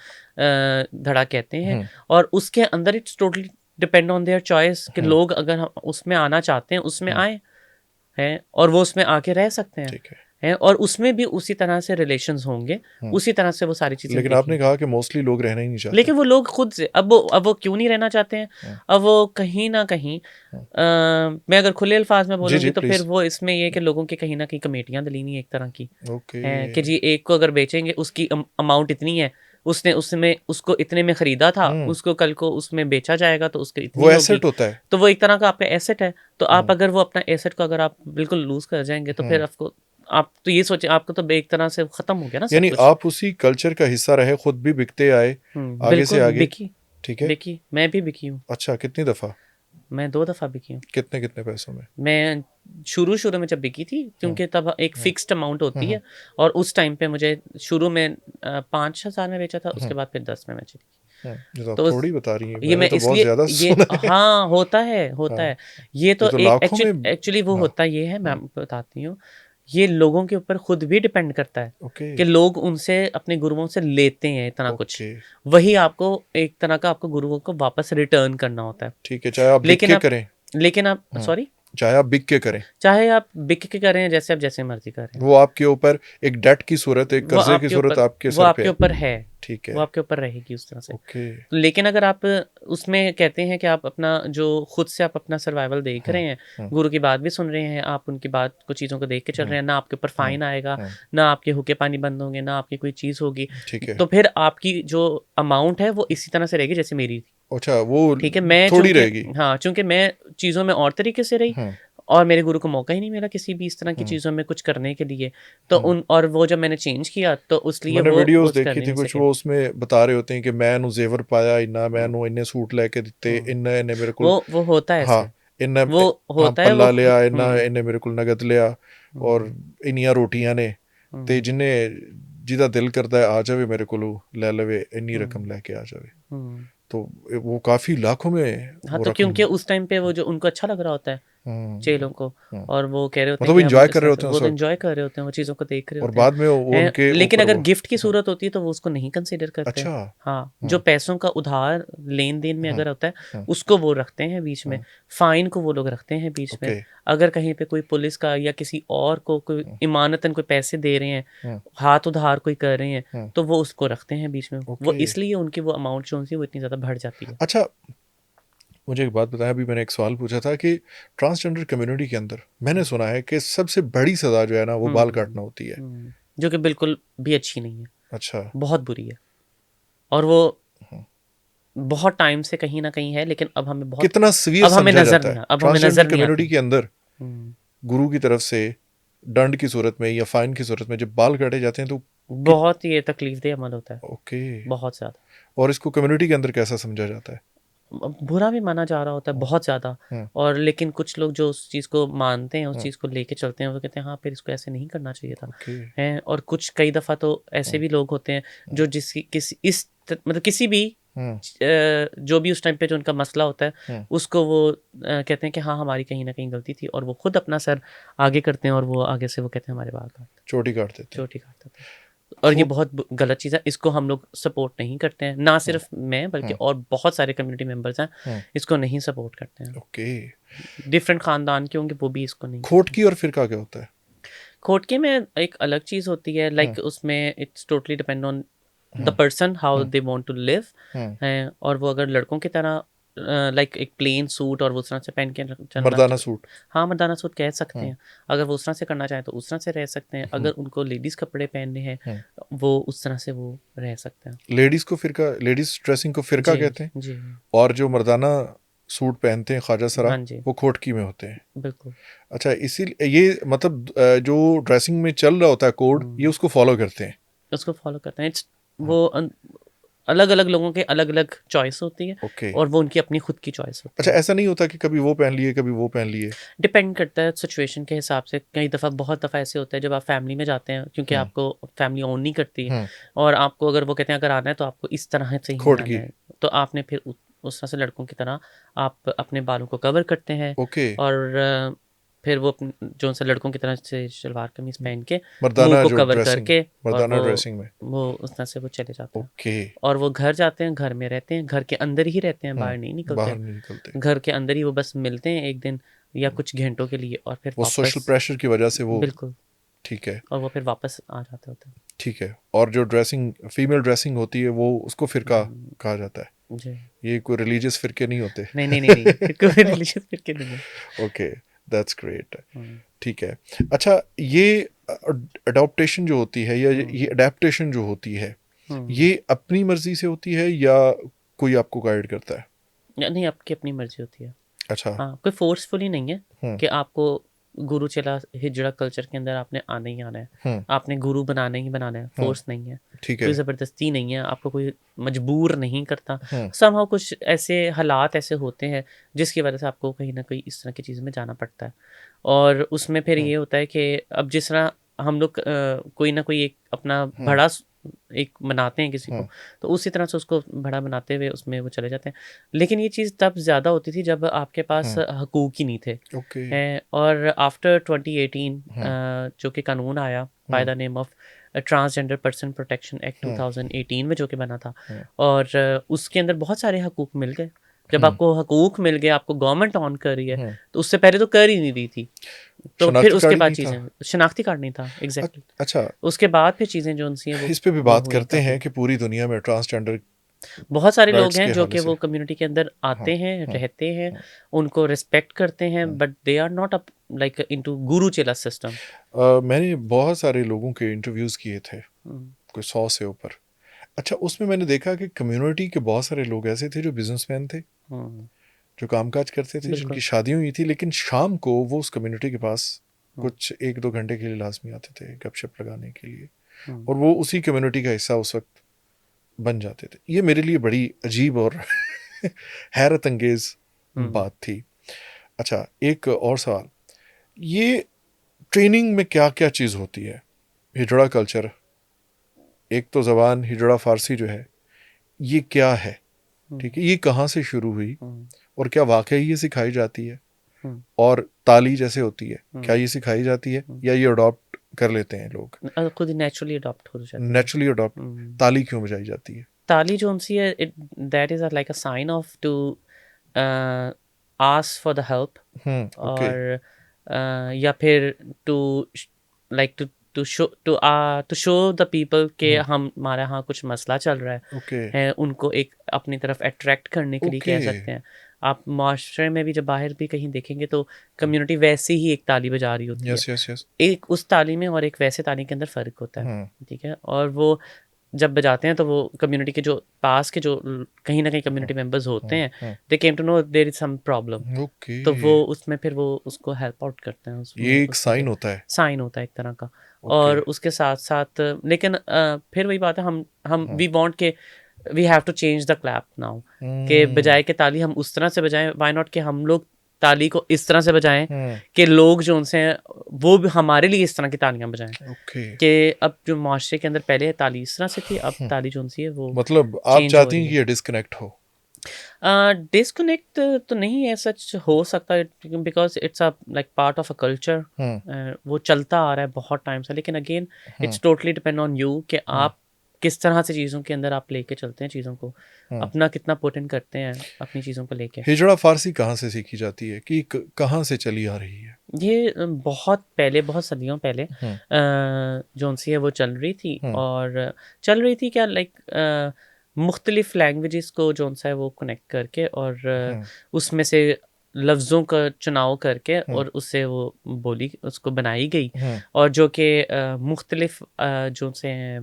धड़ा कहते हैं। हम्म और उसके अंदर it's totally depend on their choice कि हम्म लोग अगर हम उसमें आना चाहते हैं, उसमें हम्म आएँ, हैं और वो उसमें आके रह सकते हैं, ठीक है हैं और उसमें भी उसी तरह से रिलेशंस होंगे, हम्म उसी तरह से वो सारी चीज़ें लेकिन आपने देखेंगे। कहा कि मोस्टली लोग रहना ही नहीं चाहते लेकिन वो लोग खुद से अब वो क्यों नहीं रहना चाहते हैं? हम्म अब वो कहीं न कहीं हम्म मैं अगर खुले अल्फाज में जी बोलूँगी जी तो फिर प्लीज वो इसमें ये है कि लोगों की कहीं न कहीं कमेटियाँ दलीनी एक तरह की ओके हैं कि जी एक को अगर बेचेंगे उसकी अमाउंट इतनी है, उसने उसमें उसको इतने में खरीदा था, हम्म उसको कल को उसमें बेचा जाएगा तो उसकी वो इतनी होगी। एसेट होता है तो वो एक तरह का आपका एसेट है। तो आप हम्म अगर वो अपना एसेट को अगर आप बिल्कुल लूज़ कर जाएँगे तो फिर हम्म आपको आप तो ये सोचिए आपको तो एक तरह से ख़त्म हो गया ना सब यानी कुछ। आप उसी कल्चर का हिस्सा रहे खुद भी बिकते आए आगे से बिल्कुल आगे बिकी, ठीक है बिकी, मैं भी बिकी हूँ। अच्छा कितनी दफा मैं 2 दफ़ा बिकी हूँ। कितने कितने पैसों में मैं शुरू-शुरू में जब बिकी थी, हम्म क्योंकि तब एक हम्म फ़िक्स्ड अमाउंट होती हम्म है और उस टाइम पे मुझे शुरू में 5,000 में बेचा था, हम्म उसके बाद फिर 10 में बेची थी। ये तो आप तो उस थोड़ी बता रही हैं ये मैंने मैं तो बहुत इसलिए ज्यादा ये सुना है हाँ, होता है, होता हाँ है। ये ये तो तो एक लाखों में एक्चुअली वो हाँ होता ये है, मैं हाँ आपको बताती हूँ, ये लोगों के ऊपर खुद भी डिपेंड करता है ओके कि लोग उनसे अपने गुरुओं से लेते हैं इतना कुछ। ओके वही आपको एक तरह का आपको गुरुओं को वापस रिटर्न करना होता है। ठीक है चाहे आप बिक लेकिन के आप करें लेकिन आप हाँ सॉरी? चाहे आप बिक के करें चाहे आप बिक के करें, जैसे आप जैसे मर्ज़ी करें। वो आपके ऊपर एक डेट की सूरत एक वो कर्जे की आपके सूरत ऊपर आपके वो सर पे आपके है ऊपर है, ठीक वो है आपके ऊपर रहेगी उस तरह से। ओके लेकिन अगर आप उसमें कहते हैं कि आप अपना जो खुद से आप अपना सर्वाइवल देख हम्म रहे हैं, हम्म गुरु की बात भी सुन रहे हैं, आप उनकी बात को चीज़ों को देख के चल हम्म रहे हैं, ना आपके ऊपर हम्म फ़ाइन आएगा, हम्म ना आपके हुक्के पानी बंद होंगे, ना आपकी कोई चीज़ होगी, ठीक है तो फिर आपकी जो अमाउंट है वो इसी तरह से रहेगी जैसे मेरी थी। अच्छा वो ठीक है? मैं थोड़ी चूँकि रहेगी हाँ, चूँकि मैं चीज़ों में और तरीके से रही हम्म और मेरे गुरु को मौका ही नहीं मिला किसी भी इस तरह की हम्म चीज़ों में कुछ करने के लिए। तो हम्म उन और वो जब मैंने चेंज किया तो इसलिए मैंने वो वीडियोस कर देखी थी नहीं कुछ सके। वो उसमें बता रहे होते हैं कि मैं नु जेवर पाया इन्ना मैं हुँ, नु इन्ने सूट लेके दिते हुँ। इन्ना इन्ने मेरे को वो होता है हाँ ऐसे। इन्ना वो हाँ होता है वो पल्ला लिया इन्ना हुँ, इन्ने मेरे को नगद लिया और हुँ, इन्नियां रोटियां ने ते हुँ, जिन्हें जिदा दिल करता है आ जावे मेरे को ले लवे इन्नी हुँ, रकम लेके आ जावे हुँ। तो वो काफी लाखों में हाँ, वो तो रकम क्योंकि उस टाइम पे वो जो उनको अच्छा लग रहा होता है, हम्म चेलों को, हम्म और वो कह रहे होते हैं मतलब वो कि हम इंजॉय कर इस रहे तरह से होते हैं वो उस तो वक्त एन्जॉय कर रहे होते हैं, वो चीज़ों को देख रहे और होते हैं। बाद में वो हैं, उनके लेकिन ऊपर अगर वो गिफ्ट की हाँ, सूरत होती है तो वो उसको नहीं कंसीडर करते हैं। अच्छा हाँ, जो हम्म पैसों का उधार लेन-देन में हम्म अगर होता है, हम्म उसको वो रखते हैं बीच में, हम्म फ़ाइन को वो लोग रखते हैं बीच में। ओके अगर कहीं पे कोई पुलिस का या किसी और को कोई हम्म इमानतन कोई पैसे दे रहे हैं, हम्म हाथ उधार कोई कर रहे हैं, हम्म तो वो उसको रखते हैं बीच में। वो ओके इसलिए उनकी वो अमाउंट जो होती है वो इतनी ज़्यादा बढ़ जाती है। अच्छा मुझे एक बात बताया अभी मैंने एक सवाल पूछा था कि ट्रांसजेंडर कम्युनिटी के अंदर मैंने हुँ, सुना है कि सबसे बड़ी सजा जो है ना वो बाल हुँ, काटना होती है जो कि बिल्कुल भी अच्छी नहीं है, अच्छा बहुत बुरी है। और वो हम्म बहुत टाइम से कहीं ना कहीं है, लेकिन अब हमें बहुत कितना सीवियर अब हमें समझा नजर जाता नहीं है अब हमें ट्रांसजेंडर नजर नहीं कम्युनिटी आती। के अंदर हम्म, गुरु की तरफ से दंड की सूरत में या फाइन की सूरत में जब बाल काटे जाते हैं तो बहुत ही ये तकलीफ अमल होता है, ओके। बहुत ज्यादा। और इसको कम्युनिटी के अंदर कैसा समझा जाता है? बुरा भी माना जा रहा होता है बहुत ज़्यादा। हम्म, और लेकिन कुछ लोग जो उस चीज़ को मानते हैं, उस हम्म, चीज़ को लेके चलते हैं, वो कहते हैं हाँ फिर इसको ऐसे नहीं करना चाहिए था। ओके। हैं, और कुछ कई दफ़ा तो ऐसे हम्म, भी लोग होते हैं हम्म, जो मतलब किसी भी हम्म, जो भी उस टाइम पे जो उनका मसला होता है, हम्म, उसको वो कहते हैं कि हाँ हमारी कहीं ना कहीं गलती थी, और वो खुद अपना सर आगे करते हैं, और वो आगे से वो कहते हैं हमारे बाल काट चोटी काट देते हैं। चोटी काट देते हैं। और ये खूब। बहुत गलत चीज़ है, इसको हम लोग सपोर्ट नहीं करते हैं, ना हम्म, सिर्फ मैं बल्कि हम्म, और बहुत सारे कम्युनिटी मेंबर्स हैं हम्म, इसको नहीं सपोर्ट करते हैं। ओके। डिफरेंट खानदान के होंगे वो भी इसको नहीं करते हैं। खोटकी और फिरका क्या होता है? खोटके में एक अलग चीज़ होती है, हम्म, लाइक उसमें it's totally depend on the hmm, person how hmm, they want to live hmm. हैं। और वो अगर लड़कों की तरह लाइक एक प्लेन सूट और वो उस तरह से पहन के चलना, मर्दाना सूट। हाँ मर्दाना सूट कह सकते हम्म, हैं। अगर वो उस तरह से करना चाहें तो उस तरह से रह सकते हैं, हम्म, अगर उनको लेडीज़ कपड़े पहनने हैं हम्म। वो उस तरह से वो रह सकते हैं। लेडीज को फिरका, लेडीज ड्रेसिंग को फिरका जी कहते हैं। जी। और जो मर्दाना सूट पहनते हैं ख्वाजा सरा, हाँ जी, वो खोटकी में होते हैं। बिल्कुल। अच्छा, इसी ये मतलब जो ड्रेसिंग में चल रहा होता है कोड, ये उसको फॉलो करते हैं। उसको फॉलो करते हैं। इट्स हाँ, वो अलग अलग लोगों के अलग अलग चॉइस होती है, ओके। और वो उनकी अपनी खुद की चॉइस होती अच्छा, है। ऐसा नहीं होता कि कभी वो पहन लिए कभी वो पहन लिए? डिपेंड करता है सिचुएशन के हिसाब से। कई दफ़ा बहुत दफ़ा ऐसे होता है जब आप फैमिली में जाते हैं, क्योंकि हम्म, आपको फैमिली ओन नहीं करती है, हम्म। और आपको अगर वो कहते हैं अगर आना है तो आपको इस तरह से ही आना खोटकी। है, तो आपने फिर उस तरह से लड़कों की तरह आप अपने बालों को कवर करते हैं। ओके। और फिर वो जो सा लड़कों की तरह से शलवार कमीज पहन के मुंह मर्दाना को जो कवर ड्रेसिंग, करके, और मर्दाना ड्रेसिंग में। वो उस तरह से वो चले जाते हैं। ओके। और वो घर जाते हैं, घर में रहते हैं, घर के अंदर ही रहते हैं, बाहर नहीं निकलते बाहर हैं। नहीं निकलते। घर के अंदर ही वो बस मिलते हैं एक दिन या कुछ घंटों के लिए, और फिर वो सोशल वापस। प्रेशर की वजह से वो। बिल्कुल। ठीक है। और वो फिर वापस आ जाते होते हैं। ठीक है। और जो ड्रेसिंग फीमेल ड्रेसिंग होती है वो उसको फिरका हम्म, कहा जाता है। जी। ये कोई रिलीजियस फिरके नहीं होते। नहीं नहीं नहीं नहीं, फिर कोई रिलीजियस फिर के नहीं है। Okay, that's great. हम्म, ठीक है। अच्छा, ये अडॉप्टेशन जो होती है या हम्म, ये अडेप्टेशन जो होती है, हम्म। ये अपनी मर्जी से होती है या कोई आपको गाइड करता है? नहीं, आपकी अपनी मर्जी होती है। अच्छा। हाँ, कोई फोर्सफुली नहीं है हम्म, कि आपको गुरु चला हिजड़ा कल्चर के अंदर आपने आना ही आना है, हम्म, आपने गुरु बनाना ही बनाना है, हम्म। फोर्स नहीं है। ठीक कोई है। ज़बरदस्ती नहीं है, आपको कोई मजबूर नहीं करता। हम्म, समहाउ कुछ ऐसे हालात ऐसे होते हैं जिसकी वजह से आपको कहीं ना कहीं इस तरह की चीज़ में जाना पड़ता है। और उसमें फिर हम्म, ये होता है कि अब जिस तरह हम लोग कोई ना कोई एक अपना हम्म, बड़ा एक बनाते हैं किसी हम्म, को, तो उसी तरह से उसको बड़ा बनाते हुए उसमें वो चले जाते हैं। लेकिन ये चीज़ तब ज़्यादा होती थी जब आपके पास हम्म। हकूक़ ही नहीं थे। ओके। हैं, और आफ्टर 2018 हम्म, जो कि कानून आया by hmm, the name of transgender person protection act hmm, 2018 में जो कि बना था। हम्म, और उसके अंदर बहुत सारे हकूक़ मिल गए। जब हम्म, आपको हकूक़ मिल गए, आपको गवर्नमेंट ऑन कर रही है, हम्म। तो उससे पहले तो कर ही नहीं रही थी। तो फिर शनाख्ती उसके कार्ड ही बाद नहीं था। चीज़ें शनाख्ती कार्ड नहीं था, एग्जैक्टली। अच्छा, उसके बाद फिर चीज़ें जो उनसी हैं इस पे भी वो बात हुई करते हैं काफ़ी। कि पूरी दुनिया में ट्रांसजेंडर बहुत सारे लोग राइट्स हैं के जो हवाले कि से। वो कम्युनिटी के अंदर हाँ, आते हैं, हाँ, रहते हैं, हाँ, उनको रिस्पेक्ट करते हैं, हाँ। But they are not up like into guru chela system. मैंने बहुत सारे लोगों के इंटरव्यूज़ किए थे, हम्म, कोई 100 से ऊपर। अच्छा, उसमें मैंने देखा कि कम्युनिटी के बहुत सारे लोग ऐसे थे जो बिजनेसमैन थे, हम्म, जो कामकाज करते थे, जिनकी बिल्कुल। शादियां हुई थी, लेकिन शाम को वो उस कम्युनिटी के पास हम्म, कुछ 1-2 घंटे के लिए लाजमी आते थे गपशप लगाने के लिए। हम्म, और वो उसी कम्युनिटी का हिस्सा उस वक्त बन जाते थे। ये मेरे लिए बड़ी अजीब और हैरत अंगेज हम्म, बात थी। अच्छा, एक और सवाल, ये ट्रेनिंग में क्या क्या चीज़ होती है? हिजड़ा कल्चर, एक तो ज़बान हिजड़ा फ़ारसी जो है, ये क्या है? ठीक हम्म, है, ये कहाँ से शुरू हुई हम्म, और क्या वाकई ये सिखाई जाती है? हम्म, और ताली जैसे होती है, क्या हम्म, ये सिखाई जाती है हम्म। या ये अडॉप्ट कर लेते हैं लोग? खुद नेचुरली अडॉप्ट हो जाती है। Naturally adopt. हम्म। ताली क्यों बजाई जाती है? ताली जो उनसी है, that is like a sign of to ask for the help. Okay. और या फिर to like to show the people के हम्म, हमारे यहाँ कुछ मसला चल रहा ओके, है, उनको एक अपनी तरफ अट्रैक्ट करने के लिए ओके। कह सकते हैं। आप माशरे में भी जब बाहर भी कहीं देखेंगे तो कम्युनिटी वैसे ही एक ताली बजा रही होती है। Yes, yes, yes. एक उस ताली में और एक वैसे ताली के अंदर फ़र्क होता है। हम्म, ठीक है, और वो जब बजाते हैं तो वो कम्युनिटी के जो पास के जो कहीं ना कहीं कम्युनिटी मेंबर्स होते हैं, they came to know there is some problem, okay, तो वो उसमें फिर वो उसको हेल्प आउट करते हैं, ये उसमें एक उसके साइन होता है। साइन होता है एक तरह का। ओके। और उसके साथ साथ लेकिन फिर वही बात है, हम हम्म वी वांट के we have to change the clap now, के हम्म बजाय के ताली हम उस तरह से बजाएं, व्हाई नॉट कि हम लोग ताली को इस तरह से बजाएं हम्म, कि लोग जो उनसे वो भी हमारे लिए इस तरह की तालियां बजाएं। ओके। कि अब जो माशरे के अंदर पहले ताली इस तरह से थी, अब ताली जो सी है वो मतलब आप चेंज हो चाहती रही हैं कि है। ये डिस्कनेक्ट हो? डिस्कनेक्ट तो नहीं है, सच हो सकता है because it's a like part of a culture, hmm वो चलता आ रहा है बहुत टाइम से। लेकिन again hmm it's totally depend on you कि हम्म आप किस तरह से चीज़ों के अंदर आप लेके चलते हैं चीज़ों को, हम्म। अपना कितना पुट इन करते हैं अपनी चीज़ों को लेके। हिजड़ा फारसी कहाँ से सीखी जाती है कि कहाँ से चली आ रही है? ये बहुत पहले, बहुत सदियों पहले हम्म जोन सी है वो चल रही थी। हम्म और चल रही थी क्या, लाइक मुख्तलिफ लैंग्वेजेस को जोन सा है वो कनेक्ट करके, और हम्म उसमें से लफ्ज़ों का चुनाव करके हम्म और उससे वो बोली उसको बनाई गई। हम्म और जो कि मुख्तलिफ जो से हैं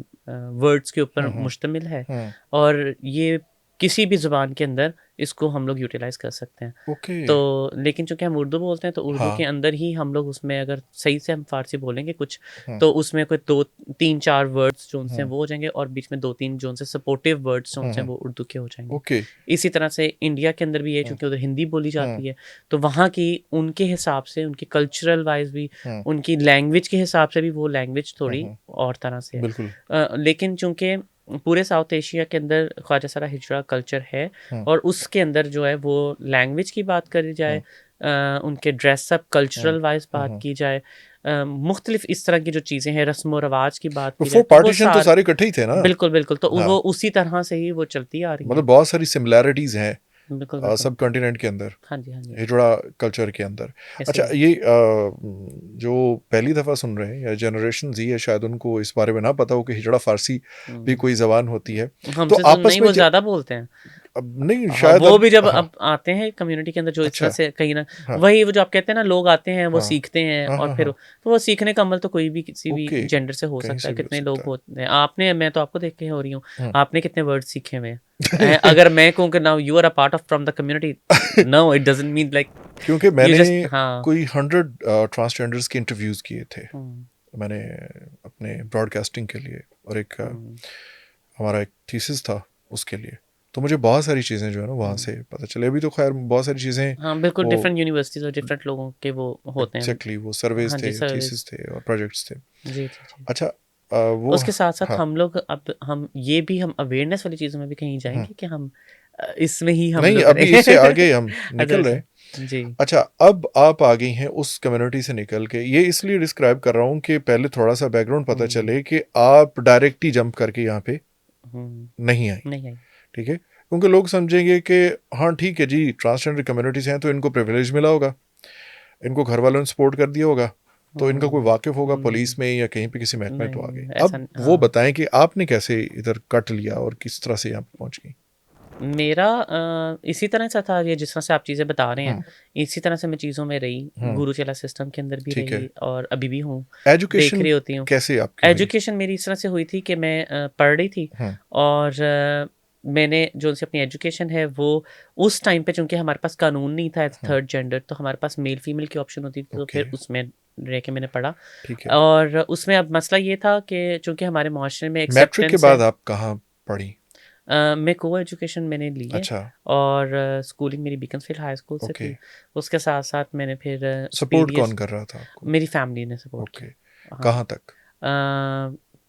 वर्ड्स के ऊपर हम्म मुश्तमिल है। हम्म। और ये किसी भी ज़ुबान के अंदर इसको हम लोग यूटिलाइज़ कर सकते हैं। ओके। तो लेकिन चूंकि हम उर्दू बोलते हैं तो उर्दू के हाँ। अंदर ही हम लोग उसमें अगर सही से हम फारसी बोलेंगे कुछ, हम्म तो उसमें कोई 2 3 4 वर्ड्स जो उनसे हम्म वो हो जाएंगे, और बीच में 2 3 जो उनसे सपोर्टिव वर्ड्स जो उनसे हम्म। वो उर्दू के हो जाएंगे। ओके। इसी तरह से इंडिया के अंदर भी है, हम्म चूंकि उधर हिंदी बोली हम्म जाती है, तो वहाँ की उनके हिसाब से, उनकी कल्चरल वाइज भी, हम्म उनकी लैंग्वेज के हिसाब से भी वो लैंग्वेज थोड़ी हम्म। और तरह से है। बिल्कुल। लेकिन चूंकि पूरे साउथ एशिया के अंदर ख्वाजा सरा हिजरा कल्चर है, हम्म और उसके अंदर जो है वो लैंग्वेज की बात करी जाए, हम्म उनके ड्रेसअप हम्म कल्चरल वाइज बात हम्म। की जाए, मुख्तलिफ इस तरह की जो चीज़ें हैं, रस्म व रवाज की बात की जाए, बिफोर तो वो पार्टीशन तो सार सारे इकट्ठे ही थे ना? बिल्कुल बिल्कुल, तो हाँ, वो उसी तरह से ही वो चलती आ रही मतलब हैं। बहुत सारी सिमिलैरिटीज हैं बिल्कुल बिल्कुल। सब कॉन्टिनेंट के अंदर, हाँ जी हाँ जी। हिजड़ा कल्चर के अंदर। ऐसे अच्छा, ही ये जो पहली दफ़ा सुन रहे हैं या जनरेशन जी है, शायद उनको इस बारे में ना पता हो कि हिजड़ा फारसी भी कोई ज़बान होती है। तो हमसे तो आपस नहीं, में वो ज़्यादा बोलते हैं। अब नहीं, हाँ, शायद वो अब भी जब हाँ। अब आते हैं कम्युनिटी के अंदर, जो इस तरह अच्छा। से कहीं ना, हाँ वही वो जो आप कहते हैं ना, लोग आते हैं वो हाँ सीखते हैं, हाँ और हाँ फिर हाँ। तो वो सीखने का अमल तो कोई भी किसी भी ओके, जेंडर से हो कहीं सकता से है। भी हो कितने लोग सकता होते हैं, आपने, मैं तो आपको देख के हो रही हूँ, है। आपने कितने वर्ड सीखे हुए हैं। अगर मैं कहूँ कि now you are a part of from the community, no it doesn't mean like क्योंकि यू मैंने जस्ट, हाँ। कोई 100 ट्रांसजेंडर्स के इंटरव्यूज़ किए थे हम्म, मैंने अपने ब्रॉडकास्टिंग के लिए, और एक हम्म, हमारा एक थीसिस था उसके लिए। तो मुझे बहुत सारी चीज़ें जो है ना वहाँ हम्म। से पता चले। अभी तो खैर बहुत सारी चीज़ें हाँ बिल्कुल, वो डिफरेंट यूनिवर्सिटीज और डिफरेंट लोगों के वो होते हैं। एग्जैक्टली वो सर्वेज हाँ थे, जी, सर्विस। थीसिस थे और प्रोजेक्ट्स थे। जी जी जी। अच्छा, वो उसके साथ साथ हाँ। हम लोग, अब हम ये भी, हम अवेयरनेस वाली चीज़ों में भी कहीं हम्म, जाएंगे कि हम इसमें ही हम नहीं, लोग अभी करेंगे। इससे आगे हम अच्छा निकल रहे अच्छा। हैं। जी। अच्छा, अब आप आ गई हैं उस कम्युनिटी से निकल के। ये इसलिए डिस्क्राइब कर रहा हूँ कि पहले थोड़ा सा बैकग्राउंड पता हम्म चले कि आप डायरेक्ट ही जंप करके यहाँ पे हम्म। नहीं आई। नहीं आई। ठीक है, क्योंकि लोग समझेंगे कि हाँ ठीक है जी, ट्रांसजेंडर कम्युनिटीज हैं तो इनको प्रिविलेज मिला होगा, इनको घर वालों ने सपोर्ट कर दिया होगा, तो इनका कोई वाकिफ होगा पुलिस में या कहीं पे किसी महकमे, तो आगे। ऐसा अब वो हाँ। बताएं कि आपने कैसे इधर कट लिया और किस तरह से यहाँ पे पहुंच गई। मेरा इसी तरह से था, ये जिस तरह से आप चीज़ें बता रहे हैं, हम्म इसी तरह से मैं चीज़ों में रही, हम्म। गुरुचेला सिस्टम के अंदर भी ठीक है। रही, और अभी भी हूँ, देख एजुकेशन रही होती हूँ। कैसे आपकी हुई? एजुकेशन मेरी इस तरह से हुई थी कि मैं पढ़ रही थी, हम्म और मैंने जो सी अपनी एजुकेशन है वो उस टाइम पे, चूंकि हमारे पास कानून नहीं था एज हम्म। थर्ड जेंडर, तो हमारे पास मेल फीमेल की ऑप्शन होती थी, तो ओके। फिर उसमें रह के मैंने पढ़ा। ठीक है। और उसमें अब मसला ये था कि चूंकि हमारे माशरे में मैट्रिक के एक्सेप्टेंस है। बाद आप कहाँ पढ़ी? मैं को एजुकेशन मैंने ली है, अच्छा। और स्कूलिंग मेरी बीकनसफील्ड हाई स्कूल से ओके। थी। उसके साथ साथ मैंने फिर सपोर्ट पीडीएस, कौन कर रहा था आपको? मेरी फैमिली ने सपोर्ट ओके। किया। हाँ। कहाँ तक?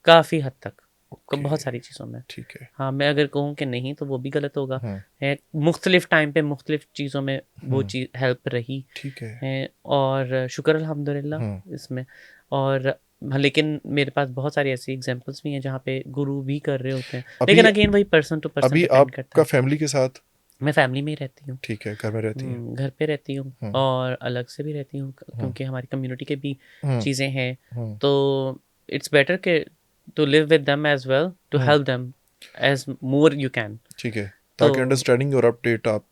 काफ़ी हद तक, ओके। बहुत सारी चीज़ों में। ठीक है। हाँ, मैं अगर कहूँ कि नहीं तो वो भी गलत होगा। हम्म है मुख्तलिफ टाइम पे मुख्तलिफ चीज़ों में वो हम्म। चीज़ हेल्प रही ठीक है। है, और शुक्र अल्हम्दुलिल्लाह इसमें। और हाँ, लेकिन मेरे पास बहुत सारी ऐसी एग्जांपल्स भी हैं जहाँ पे गुरु भी कर रहे होते हैं, अभी लेकिन अगेन वही पर्सन टू पर्सन अभी डिपेंड करता आपका है। फैमिली के साथ? मैं फैमिली में ही रहती हूँ। ठीक है, घर में रहती हैं? घर पे रहती हूँ, हम्म और अलग से भी रहती हूँ, हम्म क्योंकि हमारी कम्युनिटी के भी हम्म चीज़ें हैं। हम्म तो इट्स बेटर के to live with them as well, to hmm. Help them as more you can. ठीक है, तो ताकि अंडरस्टैंडिंग और अपडेट आप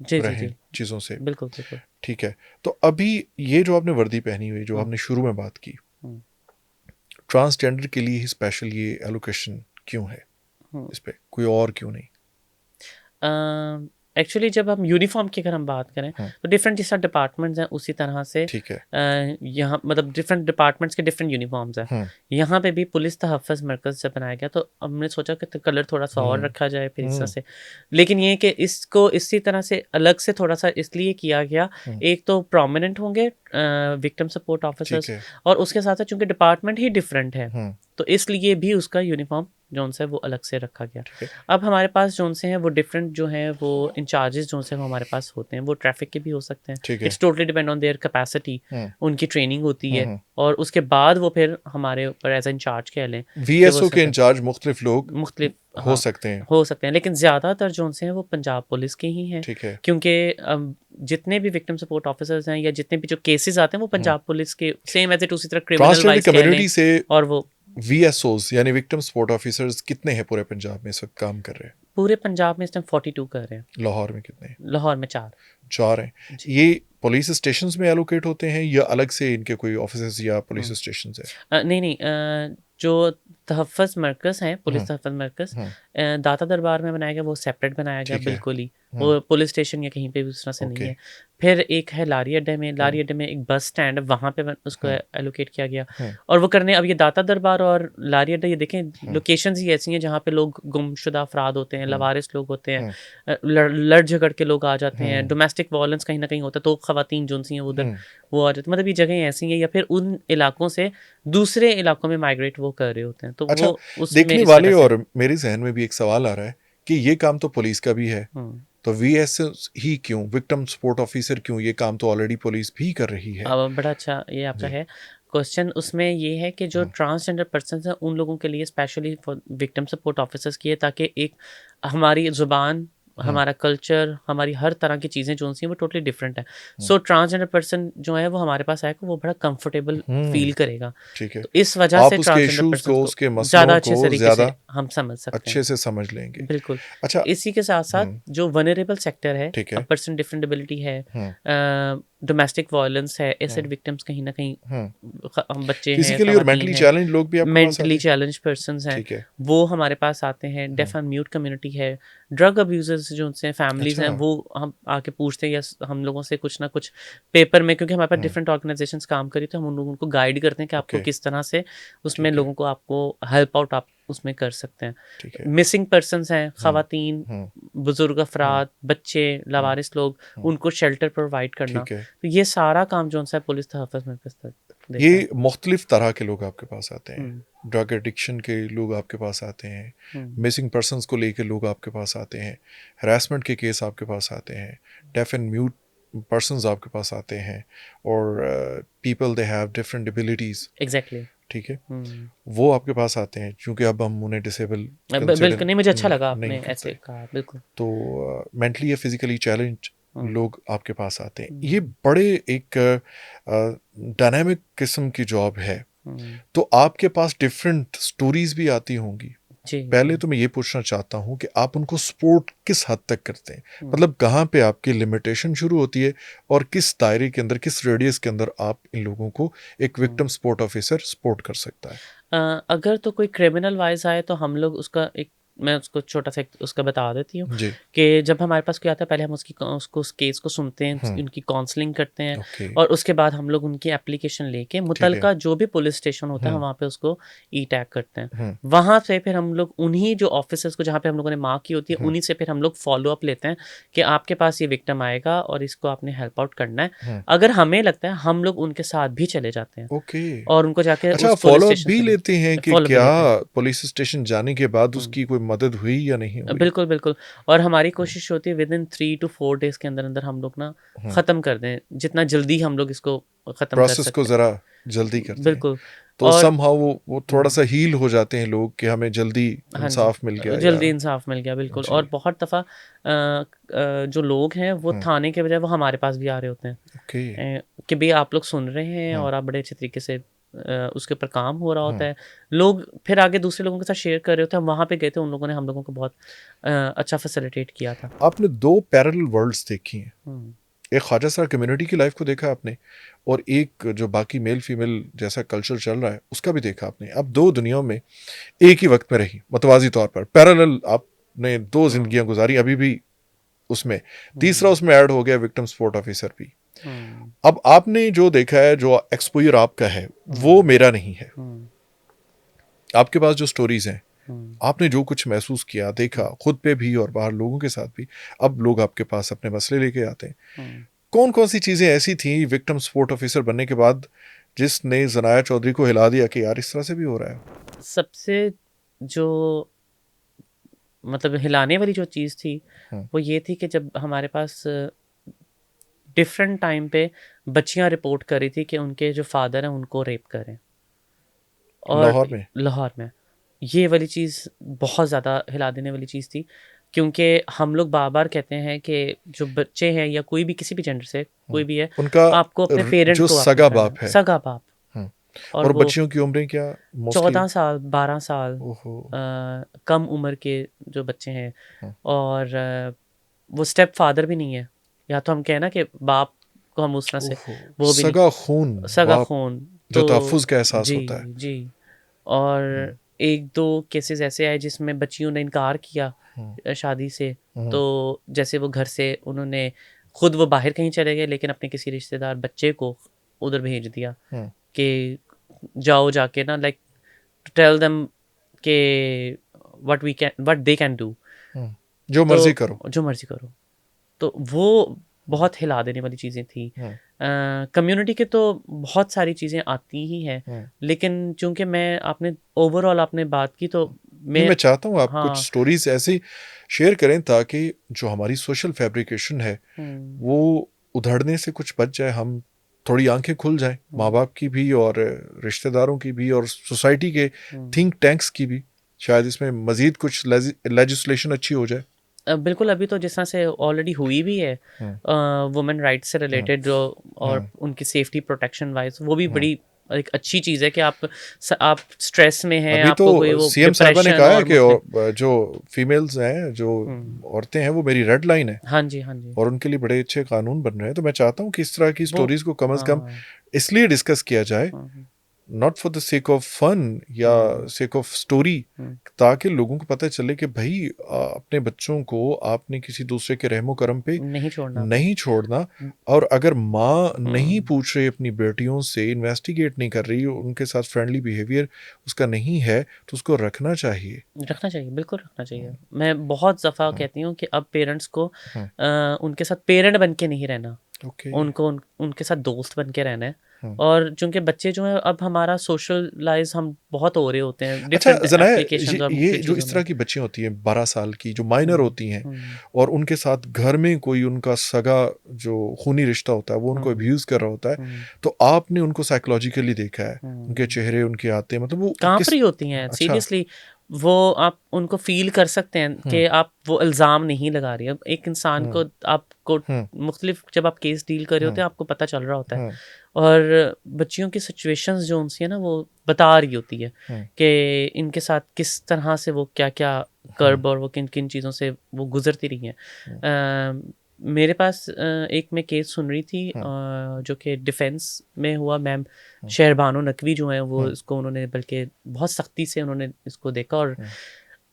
जी जी रहें जी। चीज़ों से। बिल्कुल बिल्कुल। ठीक है। तो अभी ये जो आपने वर्दी पहनी हुई, जो हम्म आपने शुरू में बात की, हम्म। ट्रांसजेंडर के लिए ही स्पेशल ये एलोकेशन क्यों है? इस पे, कोई और क्यों नहीं? एक्चुअली जब हम यूनिफॉर्म की अगर हम बात करें तो डिफरेंट जिस तरह डिपार्टमेंट्स हैं उसी तरह से ठीक है। यहाँ मतलब डिफरेंट डिपार्टमेंट्स के डिफरेंट यूनिफॉर्म्स हैं। यहाँ पे भी पुलिस तहफ़्फ़ुज़ मरकज़ जब बनाया गया तो हमने सोचा कि कलर थोड़ा सा और रखा जाए फिर इस तरह से, लेकिन ये कि इसको इसी तरह से अलग से थोड़ा सा इसलिए किया गया, एक तो प्रोमिनेंट होंगे विक्टिम सपोर्ट ऑफिसर्स और उसके साथ साथ चूंकि डिपार्टमेंट ही डिफरेंट है तो इसलिए भी उसका यूनिफॉर्म जोन से वो अलग से रखा गया। अब हमारे पास जोन से हैं वो डिफरेंट जो हैं वो इंचार्जेस जोन से वो हमारे पास होते हैं, वो ट्रैफिक के भी हो सकते हैं, it's totally depend on their capacity, उनकी ट्रेनिंग होती है और उसके बाद वो फिर हमारे ऊपर एज इंचार्ज कह लें वीएसओ के इंचार्ज मुख्तलिफ लोग मुख्तलिफ हो सकते हैं, लेकिन ज़्यादातर जोन से हैं वो पंजाब पुलिस के ही हैं, क्योंकि जितने भी विक्टिम सपोर्ट ऑफिसर्स हैं या जितने भी जो केसेस आते हैं वो पंजाब पुलिस के सेम एज इट उसी तरह क्रिमिनल वाइज कम्युनिटी से और वो वीएसओस यानी विक्टिम सपोर्ट ऑफिसर्स कितने हैं पूरे पंजाब में इस वक्त काम कर रहे हैं? पूरे पंजाब में इस टाइम 42 कर रहे हैं। लाहौर में कितने हैं? लाहौर में 4 हैं। ये पुलिस स्टेशंस में एलोकेट होते हैं या अलग से इनके कोई ऑफिसेज या पुलिस स्टेशंस है? नहीं जो तहफ़्फ़ुज़ मरकज़ हैं, पुलिस तहफ़्फ़ुज़ मरकज़ दाता दरबार में बनाया गया, वो सेपरेट बनाया गया बिल्कुल ही, वो पुलिस स्टेशन या कहीं पे भी उस तरह से नहीं है। फिर एक है लारी अड्डे में एक बस स्टैंड है, वहाँ पे उसको एलोकेट किया गया और वो करने अब ये दाता दरबार और लारी अड्डा ये देखें लोकेशंस ही ऐसी हैं जहाँ पे लोग गुमशुदा अफराद होते हैं, लवारिस लोग होते हैं, लड़ झगड़ के लोग आ जाते हैं, डोमेस्टिक वायलेंस कहीं ना कहीं होता है तो ख़वातीन जो सी हैं उधर वो आ जाते हैं, मतलब ये जगह ऐसी हैं या फिर उन इलाकों से दूसरे इलाकों में माइग्रेट वो कर रहे होते हैं। तो अच्छा, वो देखने वाले और मेरे जहन में भी एक सवाल आ रहा है कि ये काम तो पुलिस का भी है, तो वीएस ही क्यों, विक्टिम सपोर्ट ऑफिसर क्यों? ये काम तो ऑलरेडी पुलिस भी कर रही है। अब बड़ा अच्छा ये आपका है क्वेश्चन। उसमें ये है कि जो ट्रांसजेंडर पर्सन हैं उन लोगों के लिए specially for victim support officers की है, ताकि एक हमारी ज़ुबान, हमारा कल्चर, हमारी हर तरह की चीज़ें जो सी हैं वो टोटली डिफरेंट है। सो ट्रांसजेंडर पर्सन जो है वो हमारे पास आएगा वो बड़ा कंफर्टेबल फील करेगा। ठीक है, तो इस वजह से उसके इश्यूज को, उसके मसलों ज़्यादा अच्छे को तरीके से हम समझ सकते हैं, अच्छे से समझ लेंगे। बिल्कुल। अच्छा, इसी के साथ साथ जो वनरेबल सेक्टर है, पर्सन डिफरेंट एबिलिटी है, डोमेस्टिक वायलेंस है, एसिड विक्टिम्स कहीं ना कहीं बच्चे हैं, फिजिकली और मेंटली चैलेंज लोग भी, मेंटली चैलेंज पर्संस हैं, वो हमारे पास आते हैं। डेफ एंड म्यूट कम्युनिटी है, ड्रग अब्यूजर्स जो उनसे फैमिलीज हैं वो हम आके पूछते हैं या हम लोगों से कुछ ना कुछ पेपर में, क्योंकि हमारे पास डिफरेंट ऑर्गेनाइजेशंस काम करी तो हम उन लोगों को गाइड करते हैं कि आपको किस तरह से उसमें लोगों को आपको हेल्प आउट आप उसमें कर सकते हैं। मिसिंग पर्सन्स हैं, खवातीन, बुजुर्ग अफराद, बच्चे, लावारिस लोग, उनको शेल्टर प्रोवाइड करना, तो ये सारा काम जो है पुलिस तहफ़्फ़ुज़ मरकज़ तक। ये मुख्तलिफ तरह के लोग आपके पास आते हैं, ड्रग एडिक्शन के लोग आपके पास आते हैं, मिसिंग पर्सन्स को लेकर लोग आपके पास आते हैं, हरासमेंट के केस आपके पास आते हैं, डेफ एंड म्यूट पर्सन्स आपके पास आते हैं, और people they have different abilities. Exactly, ठीक है, वो आपके पास आते हैं, क्योंकि अब हम उन्हें डिसेबल बिल्कुल नहीं, मुझे अच्छा लगा आपने ऐसे कहा, बिल्कुल। तो मेंटली या फिजिकली चैलेंज लोग आपके पास आते हैं। ये बड़े एक डायनामिक किस्म की जॉब है, तो आपके पास डिफरेंट स्टोरीज भी आती होंगी। पहले तो मैं ये पूछना चाहता हूँ कि आप उनको सपोर्ट किस हद तक करते हैं, मतलब कहाँ पे आपकी लिमिटेशन शुरू होती है और किस दायरे के अंदर, किस रेडियस के अंदर आप इन लोगों को एक विक्टिम सपोर्ट ऑफिसर सपोर्ट कर सकता है? अगर तो कोई क्रिमिनल वाइज आए तो हम लोग उसका एक, मैं उसको छोटा सा उसका बता देती हूँ कि जब हमारे पास कोई आता है पहले हम उसको उस केस को सुनते हैं, उनकी काउंसलिंग करते हैं और उसके बाद हम लोग उनकी एप्लीकेशन लेके मुतलका जो भी पुलिस स्टेशन होता है वहाँ पे उसको ई टैग करते हैं। वहाँ से फिर हम लोग उन्हीं जो ऑफिसर्स को जहाँ पे हम लोगों ने मार्क की होती है उन्हीं से फिर हम लोग फॉलो अप लेते हैं कि आपके पास ये विक्टिम आएगा और इसको आपने हेल्प आउट करना है। अगर हमें लगता है हम लोग उनके साथ भी चले जाते हैं और उनको जाके फॉलो अप भी लेते हैं कि क्या पुलिस स्टेशन जाने के बाद उसकी कोई मदद हुई या नहीं हुई। बिल्कुल बिल्कुल, और हमारी कोशिश होती है विद इन 3 to 4 डेज के अंदर अंदर हम लोग ना ख़त्म कर दें, जितना जल्दी हम लोग इसको ख़त्म कर सकते हैं, प्रोसेस को ज़रा जल्दी करते हैं। बिल्कुल, तो समहाउ वो थोड़ा सा हील हो जाते हैं लोग कि हमें जल्दी इंसाफ मिल गया, जल्दी इंसाफ मिल गया। बिल्कुल, और बहुत दफ़ा जो लोग हैं वो थाने के बजाय वो हमारे पास भी आ रहे होते हैं कि भाई आप लोग सुन रहे हैं और आप बड़े अच्छे तरीके से उसके ऊपर काम हो रहा होता है, लोग फिर आगे दूसरे लोगों के साथ शेयर कर रहे होते हैं। हम वहाँ पे गए थे, उन लोगों ने हम लोगों को बहुत अच्छा फैसिलिटेट किया था। आपने 2 पैरेलल वर्ल्ड्स देखी हैं, एक ख्वाजा सरा कम्युनिटी की लाइफ को देखा आपने, और एक जो बाकी मेल फीमेल जैसा कल्चर चल रहा है उसका भी देखा आपने। अब दो दुनियाओं में एक ही वक्त में रही, मतवाजी तौर पर पैरेलल आपने दो जिंदगियां गुजारी अभी भी उसमें। तीसरा उसमें ऐड हो गया विक्टिम सपोर्ट ऑफिसर भी। अब आपने जो देखा है, जो एक्सपोजर आपका है, वो मेरा नहीं है। आपके पास जो स्टोरीज हैं, आपने जो कुछ महसूस किया, देखा खुद पे भी और बाहर लोगों के साथ भी, अब लोग आपके पास अपने मसले लेके आते हैं। कौन कौन सी चीजें ऐसी थी विक्टिम सपोर्ट ऑफिसर बनने के बाद जिसने जनाया चौधरी को हिला दिया कि यार इस तरह से भी हो रहा है? सबसे जो मतलब हिलाने वाली जो चीज़ थी वो ये थी कि जब हमारे पास डिफरेंट टाइम पे बच्चियां रिपोर्ट कर रही थी कि उनके जो फादर हैं उनको रेप करें, और लाहौर में ये वाली चीज़ बहुत ज़्यादा हिला देने वाली चीज़ थी। क्योंकि हम लोग बार बार कहते हैं कि जो बच्चे हैं या कोई भी किसी भी जेंडर से कोई भी है, उनका आपको अपने पेरेंट जो को सगा बाप है, सगा बाप, और बच्चियों की उम्रें क्या? 14 साल 12 साल कम उम्र के जो बच्चे हैं, और वो स्टेप फादर भी नहीं है, या तो हम कहें ना कि बाप को हम उस तरह से वो भी सगा खून, सगा खून, जो तहफ़्फ़ुज़ का एहसास होता है। जी। और एक दो केसेस ऐसे आए जिसमें बच्चियों ने इनकार किया शादी से, तो जैसे वो घर से उन्होंने खुद वो बाहर कहीं चले गए, लेकिन अपने किसी रिश्तेदार बच्चे को उधर भेज दिया कि जाओ जाके ना, लाइक टेल देम के व्हाट दे कैन डू, जो मर्जी करो। तो वो बहुत हिला देने वाली चीज़ें थी। कम्युनिटी के तो बहुत सारी चीज़ें आती ही हैं, लेकिन चूंकि आपने ओवरऑल आपने बात की, तो मैं चाहता हूँ आप कुछ स्टोरीज ऐसी शेयर करें ताकि जो हमारी सोशल फैब्रिकेशन है वो उधड़ने से कुछ बच जाए, हम थोड़ी आंखें खुल जाएं, माँ बाप की भी और रिश्तेदारों की भी और सोसाइटी के थिंक टैंक्स की भी। शायद इसमें मजीद कुछ लेजिस्लेशन अच्छी हो जाए। बिल्कुल, अभी तो जिस तरह से ऑलरेडी हुई भी है वुमेन राइट्स से रिलेटेड जो, और उनकी सेफ्टी प्रोटेक्शन वाइज, वो भी बड़ी एक अच्छी चीज़ है कि आप स्ट्रेस में हैं, अभी आपको तो कोई वो सीएम साहबा ने डिप्रेशन कहा है और कि जो फीमेल्स हैं, जो औरतें हैं, वो मेरी रेड लाइन है। हाँ जी और उनके लिए बड़े अच्छे कानून बन रहे हैं। तो मैं चाहता हूँ कि इस तरह की स्टोरीज को कम से कम इसलिए डिस्कस किया जाए, not for the sake of fun या सेक ऑफ स्टोरी, ताकि लोगों को पता चले कि भाई अपने बच्चों को आपने किसी दूसरे के रहमो करम पे नहीं छोड़ना। और अगर माँ नहीं पूछ रही अपनी बेटियों से, इन्वेस्टिगेट नहीं कर रही, उनके साथ फ्रेंडली बिहेवियर उसका नहीं है, तो उसको रखना चाहिए, बिल्कुल रखना चाहिए। मैं बहुत दफ़ा कहती हूँ कि अब पेरेंट्स को उनके साथ पेरेंट बन के नहीं रहना, उनको उनके साथ दोस्त बन के रहना है। और चूंकि बच्चे जो हैं, अब हमारा सोशलाइज हम बहुत हो रहे होते हैं डिफरेंट एप्लीकेशंस और ये जो इस तरह की बच्चियां होती हैं 12 साल की, जो माइनर होती हैं, और उनके साथ घर में कोई उनका सगा जो खूनी रिश्ता होता है वो उनको अब्यूज कर रहा होता है, तो आपने उनको साइकोलॉजिकली देखा है, उनके चेहरे उनके आते हैं, मतलब वो कांप रही होती हैं सीरियसली। वो आप उनको फील कर सकते हैं कि आप वो इल्ज़ाम नहीं लगा रही। अब एक इंसान को आपको मुख्तलिफ जब आप केस डील कर रहे होते हैं, आपको पता चल रहा होता है, और बच्चियों की सिचुएशंस जो उनसी है ना, वो बता रही होती है कि इनके साथ किस तरह से वो क्या क्या कर्ब और वो किन किन चीज़ों से वो गुजरती रही हैं। मेरे पास एक मैं केस सुन रही थी जो कि डिफेंस में हुआ। मैम शहरबानो नकवी जो हैं, वो इसको उन्होंने बल्कि बहुत सख्ती से उन्होंने इसको देखा, और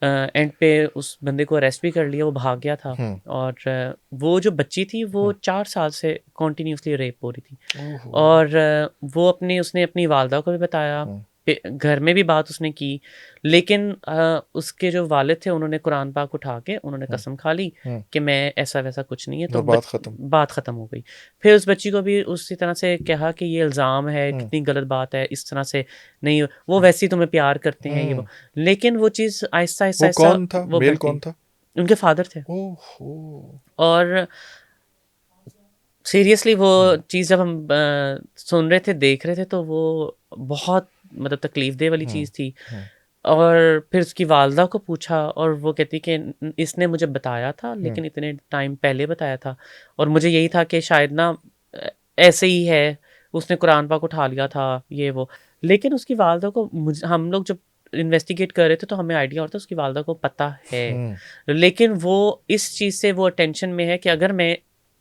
एंड पे उस बंदे को अरेस्ट भी कर लिया, वो भाग गया था। और वो जो बच्ची थी वो 4 साल से कॉन्टीन्यूसली रेप हो रही थी, और वो उसने अपनी वालदा को भी बताया, घर में भी बात उसने की, लेकिन उसके जो वालिद थे उन्होंने कुरान पाक उठा के उन्होंने कसम खा ली कि मैं ऐसा वैसा कुछ नहीं है, तो बात ख़त्म हो गई। फिर उस बच्ची को भी उसी तरह से कहा कि ये इल्ज़ाम है, कितनी गलत बात है, इस तरह से नहीं, वो वैसे ही तुम्हें प्यार करते हैं, ये वो। लेकिन वो चीज़ आहिस्ता आहिस्ता कौन था, मेल कौन था? उनके फादर थे। और सीरियसली वो चीज़ जब हम सुन रहे थे, देख रहे थे, तो वो बहुत मतलब तकलीफ दे वाली चीज़ थी। और फिर उसकी वालदा को पूछा, और वो कहती कि इसने मुझे बताया था, लेकिन इतने टाइम पहले बताया था, और मुझे यही था कि शायद ना ऐसे ही है, उसने कुरान पाक उठा लिया था, ये वो। लेकिन उसकी वालदा को हम लोग जब इन्वेस्टिगेट कर रहे थे तो हमें आइडिया होता है उसकी वालदा को पता है, लेकिन वो इस चीज़ से वो टेंशन में है कि अगर मैं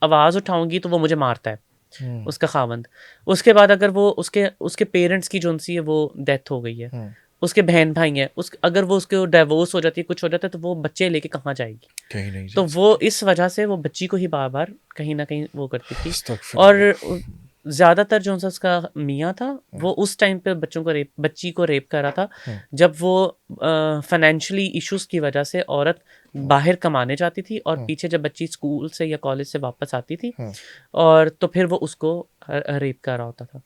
आवाज़ उठाऊंगी तो वो मुझे मारता है, हम्म, उसका खावंद। उसके बाद अगर वो उसके उसके पेरेंट्स की जो सी है वो डेथ हो गई है, हम्म, उसके बहन भाई हैं, उस अगर वो उसके डाइवोर्स हो जाती है, कुछ हो जाता है, तो वो बच्चे लेके कहाँ जाएगी? कहीं नहीं तो जा वो सकती। इस वजह से वो बच्ची को ही बार बार कहीं ना कहीं वो करती थी। और अस्तगफिरुल्लाह। ज़्यादातर जो सा उसका मियाँ था, हम्म, वो उस टाइम पे बच्ची को रेप कर रहा था, हम्म, जब वो फाइनेंशियली इश्यूज की वजह से औरत हम्म, बाहर कमाने जाती थी, और हम्म, पीछे जब बच्ची स्कूल से या कॉलेज से वापस आती थी, हम्म, और तो फिर वो उसको रेप कर रहा होता था।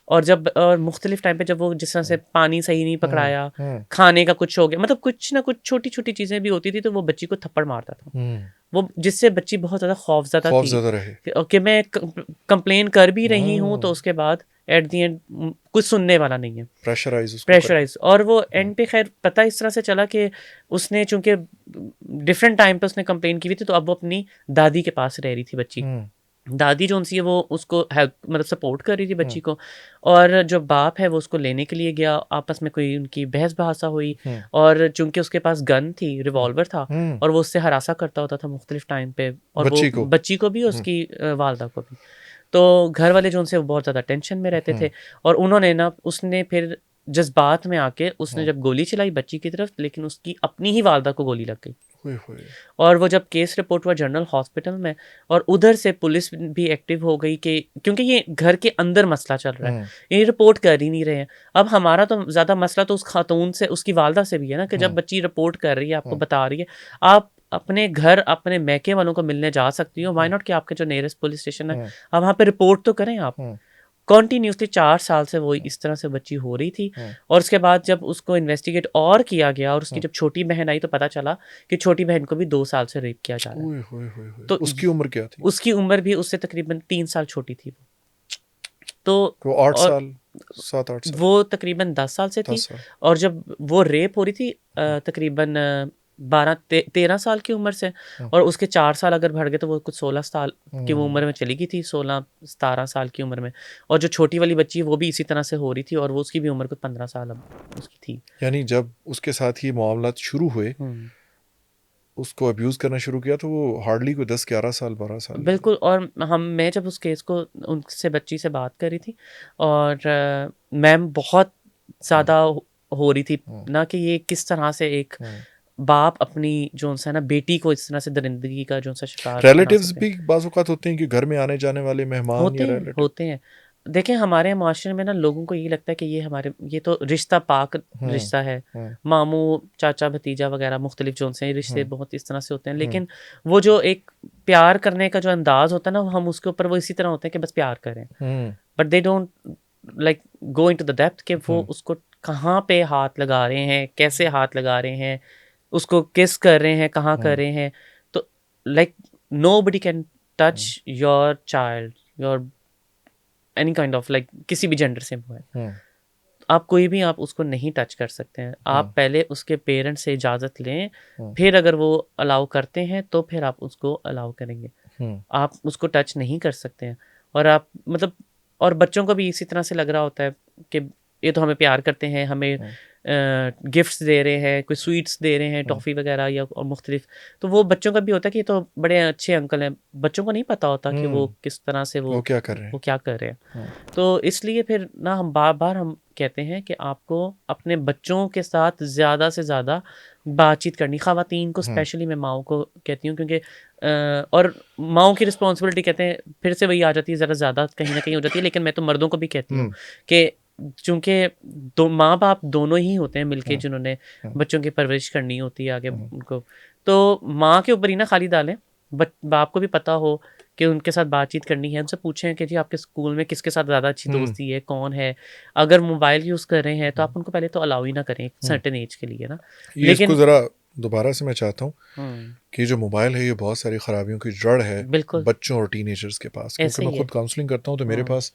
और जब मुख्तलिफ टाइम पे जब वो जिस तरह से पानी सही नहीं हम्म, पकड़ाया, हम्म, खाने का कुछ हो गया, मतलब कुछ ना कुछ छोटी छोटी चीज़ें भी होती थी, तो वो बच्ची को थप्पड़ मारता था। हम्म, वो जिससे बच्ची बहुत ज़्यादा खौफज़दा खौफ थी ज्यादा रहे। कि मैं कंप्लेन कर भी रही हूँ, तो हम्म, उसके बाद एट द एंड कुछ सुनने वाला नहीं है। प्रेशराइज उसको करके। प्रेशराइज, और वो हम्म, एंड पे खैर पता इस तरह से चला कि उसने चूंकि डिफरेंट टाइम पे उसने कंप्लेन की हुई थी, तो अब वो अपनी दादी के पास रह रही थी बच्ची। हम्म, दादी जो सी है वो उसको हेल्प मतलब सपोर्ट कर रही थी हम्म, बच्ची को। और जो बाप है वो उसको लेने के लिए गया, आपस में कोई उनकी बहस बहासा हुई, हम्म, और चूंकि उसके पास गन थी, हम्म, रिवॉल्वर था, हम्म, और वो उससे हरासा करता होता था मुख्तलिफ टाइम पे, और वो बच्ची को। बच्ची को भी, हम्म, उसकी वालदा को भी। तो घर वाले जो उनसे वो बहुत ज़्यादा टेंशन में रहते हम्म, थे, और उन्होंने ना उसने फिर जज्बात में आके उसने हम्म, जब गोली चलाई बच्ची की तरफ, लेकिन उसकी अपनी ही वालदा को गोली लग गई। हुए हुए। और वो जब केस रिपोर्ट हुआ जनरल हॉस्पिटल में, और उधर से पुलिस भी एक्टिव हो गई, कि क्योंकि ये घर के अंदर मसला चल रहा है, हम्म, ये रिपोर्ट कर ही नहीं रहे हैं। अब हमारा तो ज़्यादा मसला तो उस खातून से, उसकी वालदा से भी है ना, कि जब हम्म, बच्ची रिपोर्ट कर रही है, आपको हम्म, बता रही है, आप अपने घर अपने मैके वालों को मिलने जा सकती हो, वाई हम्म, नॉट कि आपके जो नियरेस्ट पुलिस स्टेशन है, हम्म, अब वहाँ पे रिपोर्ट तो करें आप। हम्म, कॉन्टीन्यूसली 4 साल से वो इस तरह से बच्ची हो रही थी। हम्म, और उसके बाद जब उसको इन्वेस्टिगेट और किया गया, और उसकी हम्म, जब छोटी बहन आई, तो पता चला कि छोटी बहन को भी 2 साल से रेप किया जा रहा है। हुए हुए हुए हुए। तो उसकी उम्र क्या थी? उसकी उम्र भी उससे तकरीबन 3 साल छोटी थी वो। तो वो 8 और साल, 7 8 साल, वो तकरीबन 10 साल से थी। 10 साल। और जब वो रेप हो रही थी हम्म, तकरीबन 13 साल की उम्र से, हम्म, और उसके 4 साल अगर बढ़ गए, तो वो कुछ 16 साल की वो हम्म। उम्र में चली गई थी, 16-17 साल की उम्र में। और जो छोटी वाली बच्ची है, वो भी इसी तरह से हो रही थी, और वो उसकी भी उम्र कुछ 15 साल अब उसकी थी। यानी जब उसके साथ ये मामला शुरू हुए, हम्म, उसको अब्यूज करना शुरू किया, तो वो हार्डली कोई 10 11 साल 12 साल। बिल्कुल। और मैं जब उस केस को उनसे बच्ची से बात कर रही थी, और मैम बहुत हम्म, ज़्यादा हो रही थी हम्म, ना, कि ये किस तरह से एक हम्म। बाप अपनी जो सा ना बेटी को इस तरह से दरिंदगी का जो सा शिकार बना रिलेटिव्स सकते हैं। भी बाज़ औक़ात होते हैं कि घर में आने जाने वाले मेहमान या होते हैं, रिलेटिव। होते हैं। देखिए हमारे माशरे में ना लोगों को ये लगता है कि ये तो रिश्ता पाक हम्म, रिश्ता है, हम्म, मामू चाचा भतीजा वगैरह मुख्तलिफ जो से रिश्ते हम्म, बहुत इस तरह से होते हैं। हम्म, लेकिन वो जो एक प्यार करने का जो अंदाज होता है ना, हम उसके ऊपर वो इसी तरह होते हैं कि बस प्यार करें, hmm, but they don't like go into the depth कि वो हम्म, उसको कहाँ पे हाथ लगा रहे हैं, कैसे हाथ लगा रहे हैं, उसको किस कर रहे हैं, कहाँ कर हम्म, रहे हैं। तो like nobody can hmm, touch your child, your any kind of like किसी भी जेंडर से वो है, हम्म, आप कोई भी आप उसको नहीं टच कर सकते हैं। हम्म, आप पहले उसके पेरेंट्स से इजाज़त लें, हम्म, फिर अगर वो अलाउ करते हैं, तो फिर आप उसको अलाउ करेंगे। हम्म, आप उसको टच नहीं कर सकते हैं। और आप मतलब, और बच्चों को भी इसी तरह से लग रहा होता है कि ये तो हमें प्यार करते हैं, हमें हम्म, गिफ्ट्स दे रहे हैं, कोई स्वीट्स दे रहे हैं, हम्म, टॉफ़ी वगैरह या और मुख्तलिफ। तो वो बच्चों का भी होता है कि ये तो बड़े अच्छे अंकल हैं। बच्चों को नहीं पता होता कि वो हम्म। किस तरह से वो क्या कर रहे हैं? वो क्या कर रहे हैं। हम्म, तो इसलिए फिर ना हम बार-बार हम कहते हैं कि आपको अपने बच्चों के साथ ज़्यादा से ज़्यादा बातचीत करनी, ख़वातीन को हम्म, स्पेशली मैं माँओं को कहती हूँ, क्योंकि और माँओं की रिस्पॉन्सिबिलिटी कहते हैं फिर से वही आ जाती है, ज़रा ज़्यादा कहीं न कहीं हो जाती है, लेकिन मैं तो मर्दों को भी कहती हूँ हम्म, कि चूँकि दो माँ-बाप दोनों ही होते हैं मिलके, हम्म, जिन्होंने हम्म, बच्चों की परवरिश करनी होती है आगे हम्म, उनको। तो माँ के ऊपर ही ना खाली डालें, बाप को भी पता हो कि उनके साथ बातचीत करनी है, उनसे पूछें कि जी आपके स्कूल में किसके साथ ज़्यादा अच्छी हम्म, दोस्ती है, कौन है? अगर मोबाइल यूज़ कर रहे हैं, तो हम्म, आप उनको पहले तो अलाउ ही ना करें एक हम्म। सर्टेन एज के लिए ना। ये इसको लेकिन ज़रा दोबारा से मैं चाहता हूँ हुँ, कि जो मोबाइल है, ये बहुत सारी खराबियों की जड़ है बिल्कुल, बच्चों और टीनेजर्स के पास। क्योंकि ऐसे मैं ही है। खुद काउंसलिंग करता हूँ, तो मेरे हुँ, पास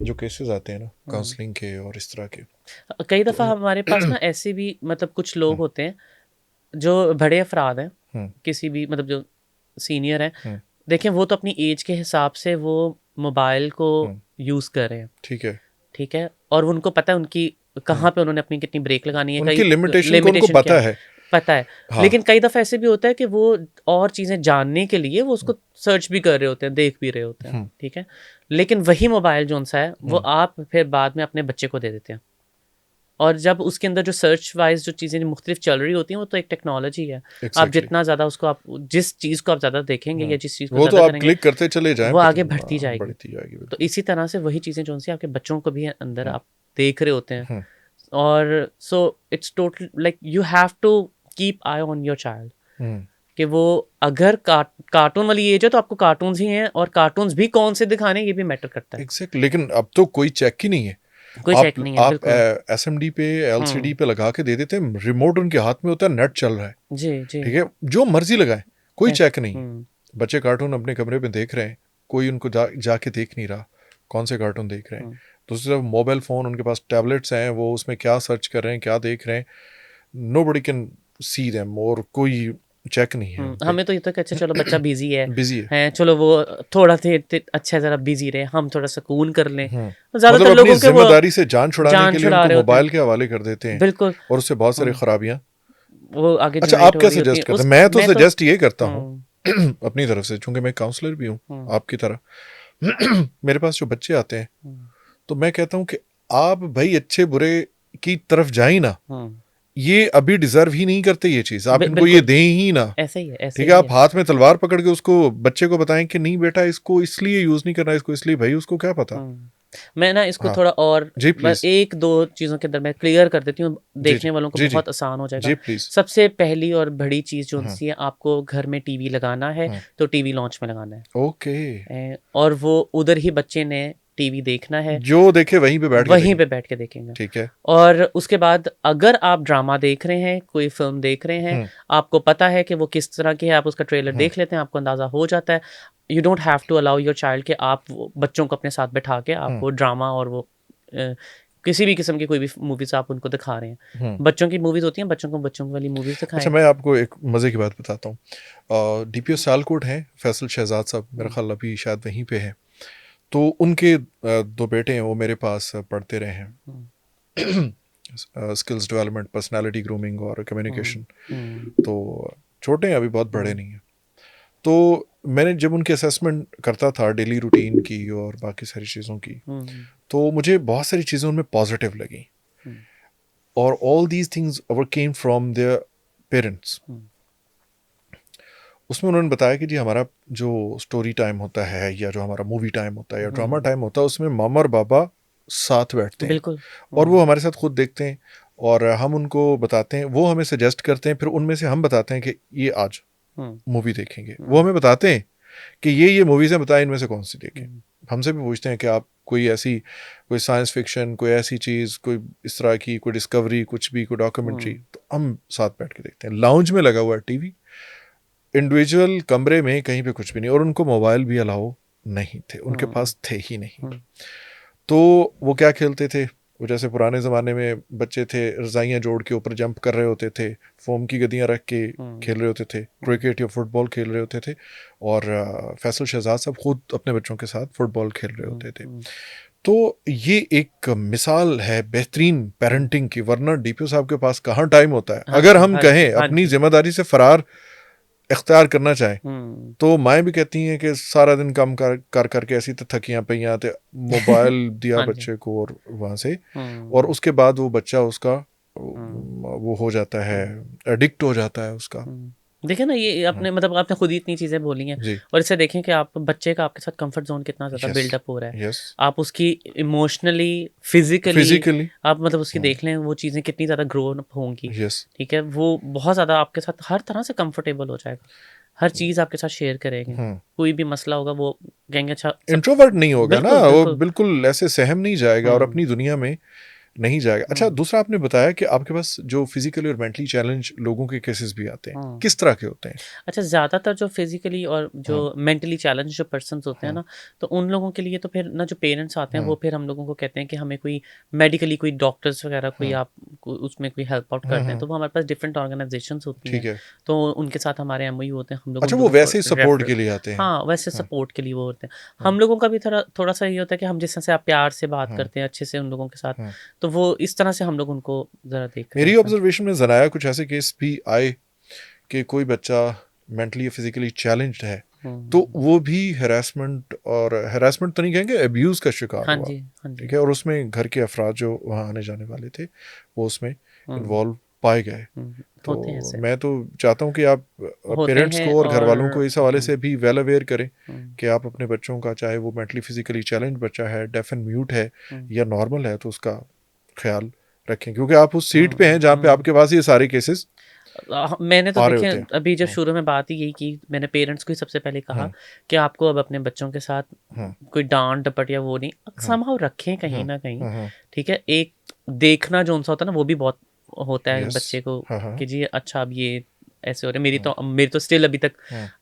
जो केसेस आते हैं ना हुँ। काउंसलिंग के और इस तरह के, कई तो दफ़ा हमारे पास ना ऐसे भी मतलब कुछ लोग हम्म, होते हैं, जो बड़े अफ़राद हैं, हम्म, किसी भी मतलब जो सीनियर हैं, हम्म, देखें वो तो अपनी एज के हिसाब से वो मोबाइल को हम्म, यूज़ कर रहे हैं, ठीक है। ठीक है? और उनको पता है उनकी हम्म, कहाँ पे उन्होंने अपनी कितनी ब्रेक लगानी है, कई उनकी लिमिटेशन को उनको लिमिटेशन क्या पता है, है। पता है। हाँ। लेकिन कई दफ़ा ऐसे भी होता है कि वो और चीज़ें जानने के लिए वो उसको सर्च भी कर रहे होते हैं, देख भी रहे होते हैं, ठीक है? लेकिन वही मोबाइल जोन-सा है, वो आप फिर बाद में अपने बच्चे को दे देते हैं। और जब उसके अंदर जो सर्च वाइज़ जो चीज़ें मुख्तलिफ चल रही होती हैं, वो तो एक टेक्नोलॉजी है। आप एग्जैक्टली। जितना ज़्यादा उसको आप जिस चीज़ को आप ज़्यादा देखेंगे या जिस चीज़ को वो तो ज़्यादा आप करेंगे, क्लिक करते चले जाएं, वो आगे पता बढ़ती जाएगी। बढ़ती जाएगी, तो बिल्कुल। इसी तरह से वही चीज़ें जो सी आपके बच्चों को भी अंदर आप देख रहे होते हैं। हम्म, और so it's total like you have to keep eye on your child hmm, कि वो अगर कार्टून वाली एज है तो आपको कार्टून्स ही हैं, और कार्टून्स भी कौन से दिखाने ये भी मैटर करता है। एग्जैक्टली। लेकिन अब तो कोई चेक ही नहीं है। कोई आप चेक नहीं है, आप बिल्कुल। एसएमडी पे एलसीडी पे लगा के दे देते हैं, रिमोट उनके हाथ में होता है, नेट चल रहा है, जी जी। ठीक है, जो मर्जी लगाए, कोई है। चेक नहीं है। हम्म, बच्चे कार्टून अपने कमरे में देख रहे हैं, कोई उनको जाके देख नहीं रहा कौन से कार्टून देख रहे हैं। दूसरी तरफ मोबाइल फ़ोन, उनके पास टैबलेट्स हैं, वो उसमें क्या सर्च कर रहे हैं, क्या देख रहे हैं, नोबडी कैन सी देम, और कोई चेक नहीं है उन पे। हमें तो ये था कि अच्छा चलो बच्चा बिजी है, बिजी है। चलो वो थोड़ा थे अच्छा ज़रा बिजी रहे, हम थोड़ा सुकून कर लें। मतलब ज़्यादातर अपनी लोगों के वो जिम्मेदारी से जान छुड़ाने जान के लिए छुड़ा उनको रहे होते हैं। मोबाइल के हवाले कर देते हैं, बिल्कुल। और उससे बहुत सारी खराबियां। वो आगे अच्छा, जनरेट आप हो क्या रही होती सजेस्ट है। करते हैं? मैं तो मैं तो सजेस्ट ये करता हूँ हम्म, अपनी तरफ से, चूंकि मैं काउंसलर भी हूँ हम्म, आपकी तरह। मेरे पास जो बच्चे आते हैं, हम्म, तो मैं कहता हूँ कि आप भाई अच्छे बुरे की तरफ जाए ना, हम्म, ये अभी डिजर्व ही नहीं करते ये चीज, आप इनको ये बिल्कुल दें ही ना। ऐसे ही है, ऐसे ठीक है, ही आप है। हाथ में तलवार पकड़ के उसको, बच्चे को बताएं कि नहीं बेटा, इसको इसलिए यूज नहीं करना, इसको इसलिए, भाई उसको क्या पता। मैं ना इसको हाँ थोड़ा और जी बस प्लीज। एक दो चीज़ों के अंदर मैं क्लियर कर देती हूँ, जी जी देखने वालों को जी जी बहुत आसान हो जाएगा। जी प्लीज। सबसे पहली और बड़ी चीज़ जो हाँ सी है, आपको घर में टीवी लगाना है हाँ। तो टीवी लॉन्च में लगाना है। ओके। और वो उधर ही बच्चे ने टीवी देखना है, जो देखे वहीं पे बैठ के वहीं देखें। पे बैठ के देखेंगे। ठीक है। और उसके बाद अगर आप ड्रामा देख रहे हैं, कोई फिल्म देख रहे हैं, आपको पता है कि वो किस तरह की है, आप उसका ट्रेलर देख लेते हैं, आपको अंदाज़ा हो जाता है। You don't have to allow your child कि आप वो बच्चों को अपने साथ बैठा के आप वो ड्रामा और वो किसी भी किस्म की कोई भी मूवीज़ आप उनको दिखा रहे हैं। बच्चों की मूवीज़ होती हैं, बच्चों वाली मूवीज़ अच्छा, दिखाएं। मैं आपको एक मज़े की बात बताता हूँ। डीपीओ सियालकोट हैं फैसल शहजाद साहब, मेरा ख्याल अभी शायद वहीं पे है। तो उनके दो बेटे हैं, वो मेरे पास पढ़ते रहे हैं, स्किल्स डेवलपमेंट, पर्सनालिटी ग्रूमिंग और कम्युनिकेशन। तो छोटे हैं, अभी बहुत बड़े नहीं हैं। तो मैंने जब उनकी असेसमेंट करता था डेली रूटीन की और बाकी सारी चीज़ों की, तो मुझे बहुत सारी चीज़ें उनमें पॉजिटिव लगी, और all these things came from their parents. उसमें उन्होंने बताया कि जी हमारा जो स्टोरी टाइम होता है, या जो हमारा मूवी टाइम होता है, या ड्रामा टाइम होता है, उसमें मामा और बाबा साथ बैठते हैं, बिल्कुल। और वो हमारे साथ खुद देखते हैं, और हम उनको बताते हैं, वो हमें सजेस्ट करते हैं, फिर उनमें से हम बताते हैं कि ये आज मूवी देखेंगे। वो हमें बताते हैं कि ये मूवीज़ हैं, बताएं इनमें से कौन सी देखें। हमसे भी पूछते हैं कि आप कोई ऐसी, कोई साइंस फिक्शन, कोई ऐसी चीज़, कोई इस तरह की, कोई डिस्कवरी, कुछ भी, कोई डॉक्यूमेंट्री, तो हम साथ बैठ के देखते हैं। लाउंज में लगा हुआ है टीवी, इंडिविजुअल कमरे में कहीं पे कुछ भी नहीं, और उनको मोबाइल भी अलाउ नहीं थे, उनके पास थे ही नहीं। तो वो क्या खेलते थे, वो जैसे पुराने ज़माने में बच्चे थे, रज़ाइयाँ जोड़ के ऊपर जंप कर रहे होते थे, फोम की गद्दियाँ रख के खेल रहे होते थे, क्रिकेट या फुटबॉल खेल रहे होते थे, और फैसल शहजाद साहब खुद अपने बच्चों के साथ फुटबॉल खेल रहे होते थे। तो ये एक मिसाल है बेहतरीन पेरेंटिंग की, वरना डीपीओ साहब के पास कहाँ टाइम होता है। अगर हम कहें अपनी जिम्मेदारी से फरार इख्तियार करना चाहें, तो माएँ भी कहती हैं कि सारा दिन काम कर करके ऐसी तो थकियां पईयां, तो मोबाइल दिया बच्चे को, और वहाँ से, और उसके बाद वो बच्चा उसका वो हो जाता है, एडिक्ट हो जाता है उसका। देखिए ना, ये आपने मतलब आपने खुद ही इतनी चीज़ें बोली हैं, और इससे देखें कि आप बच्चे का आपके साथ कंफर्ट जोन कितना ज़्यादा बिल्डअप हो रहा है। आप उसकी इमोशनली, फिजिकली आप मतलब उसकी देख लें, वो चीज़ें कितनी ज़्यादा ग्रो अप होंगी। ठीक है, वो बहुत ज़्यादा आपके साथ हर तरह से कंफर्टेबल हो जाएगा, हर चीज़ आपके साथ शेयर करेंगे, कोई भी मसला होगा वो कहेंगे अच्छा। इंट्रोवर्ट नहीं होगा ना, बिल्कुल, वो बिल्कुल। बिल्कुल ऐसे सहम नहीं जाएगा और अपनी दुनिया में नहीं जाएगा। अच्छा, दूसरा आपने बताया कि आपके पास जो फिजिकली और मेंटली चैलेंज लोगों के केसेस भी आते हैं, किस तरह के होते हैं? अच्छा, ज़्यादातर जो फिजिकली और जो मेंटली चैलेंज जो पर्सन्स होते हैं ना, तो उन लोगों के लिए तो फिर ना जो पेरेंट्स आते हैं वो फिर हम लोगों को कहते हैं कि हमें कोई मेडिकली कोई डॉक्टर्स वगैरह कोई आप उसमें कोई हेल्प आउट करते हैं, तो वो हमारे पास डिफरेंट ऑर्गेनाइजेशंस होती ठीक हैं, है। तो उनके साथ हमारे एमओयू होते हैं, हम लोग अच्छा, उन वो लोगों वैसे ही को सपोर्ट रेफर, के लिए आते हैं। हाँ वैसे सपोर्ट के लिए वो होते हैं। हम लोगों का भी थोड़ा सा ये होता है कि हम जिस तरह से आप प्यार से बात करते हैं अच्छे से उन लोगों के साथ, तो तो वो इस तरह से हम लोग उनको ज़रा देख रहे मेरी हैं। ऑब्जर्वेशन में जनाया कुछ ऐसे केस भी आए कि कोई बच्चा मेंटली या फिजिकली चैलेंज्ड है तो वो भी हैरासमेंट तो नहीं कहेंगे, अब्यूज का शिकार हाँ हुआ, जी, हाँ जी। ठीक है, और उसमें घर के अफराद जो वहाँ आने जाने वाले थे वो उसमें इन्वॉल्व पाए गए। तो होते हैं ऐसे, मैं तो चाहता हूँ कि आप होते पेरेंट्स हैं को और घर वालों को और इस हवाले से भी वेल अवेयर करें हम्म, कि आप अपने बच्चों का, चाहे वो मेंटली फिजिकली चैलेंज बच्चा है, डेफ एंड म्यूट है हम्म, या नॉर्मल है, तो उसका ख्याल रखें, क्योंकि आप उस सीट पे हैं जहाँ पे आपके पास ये सारे केसेस मैंने तो आ रहे देखे होते हैं। अभी जब शुरू में बात ही यही की, मैंने पेरेंट्स को ही सबसे पहले कहा कि आपको अब अपने बच्चों के साथ कोई डांट डपट या वो नहीं, समहाउ रखें कहीं ना कहीं, ठीक है। एक देखना जो उनसा होता है ना, वो भी बहुत होता है यस, बच्चे को हाँ हाँ, कि जी अच्छा अब ये ऐसे हो रहे। मेरी तो स्टिल अभी तक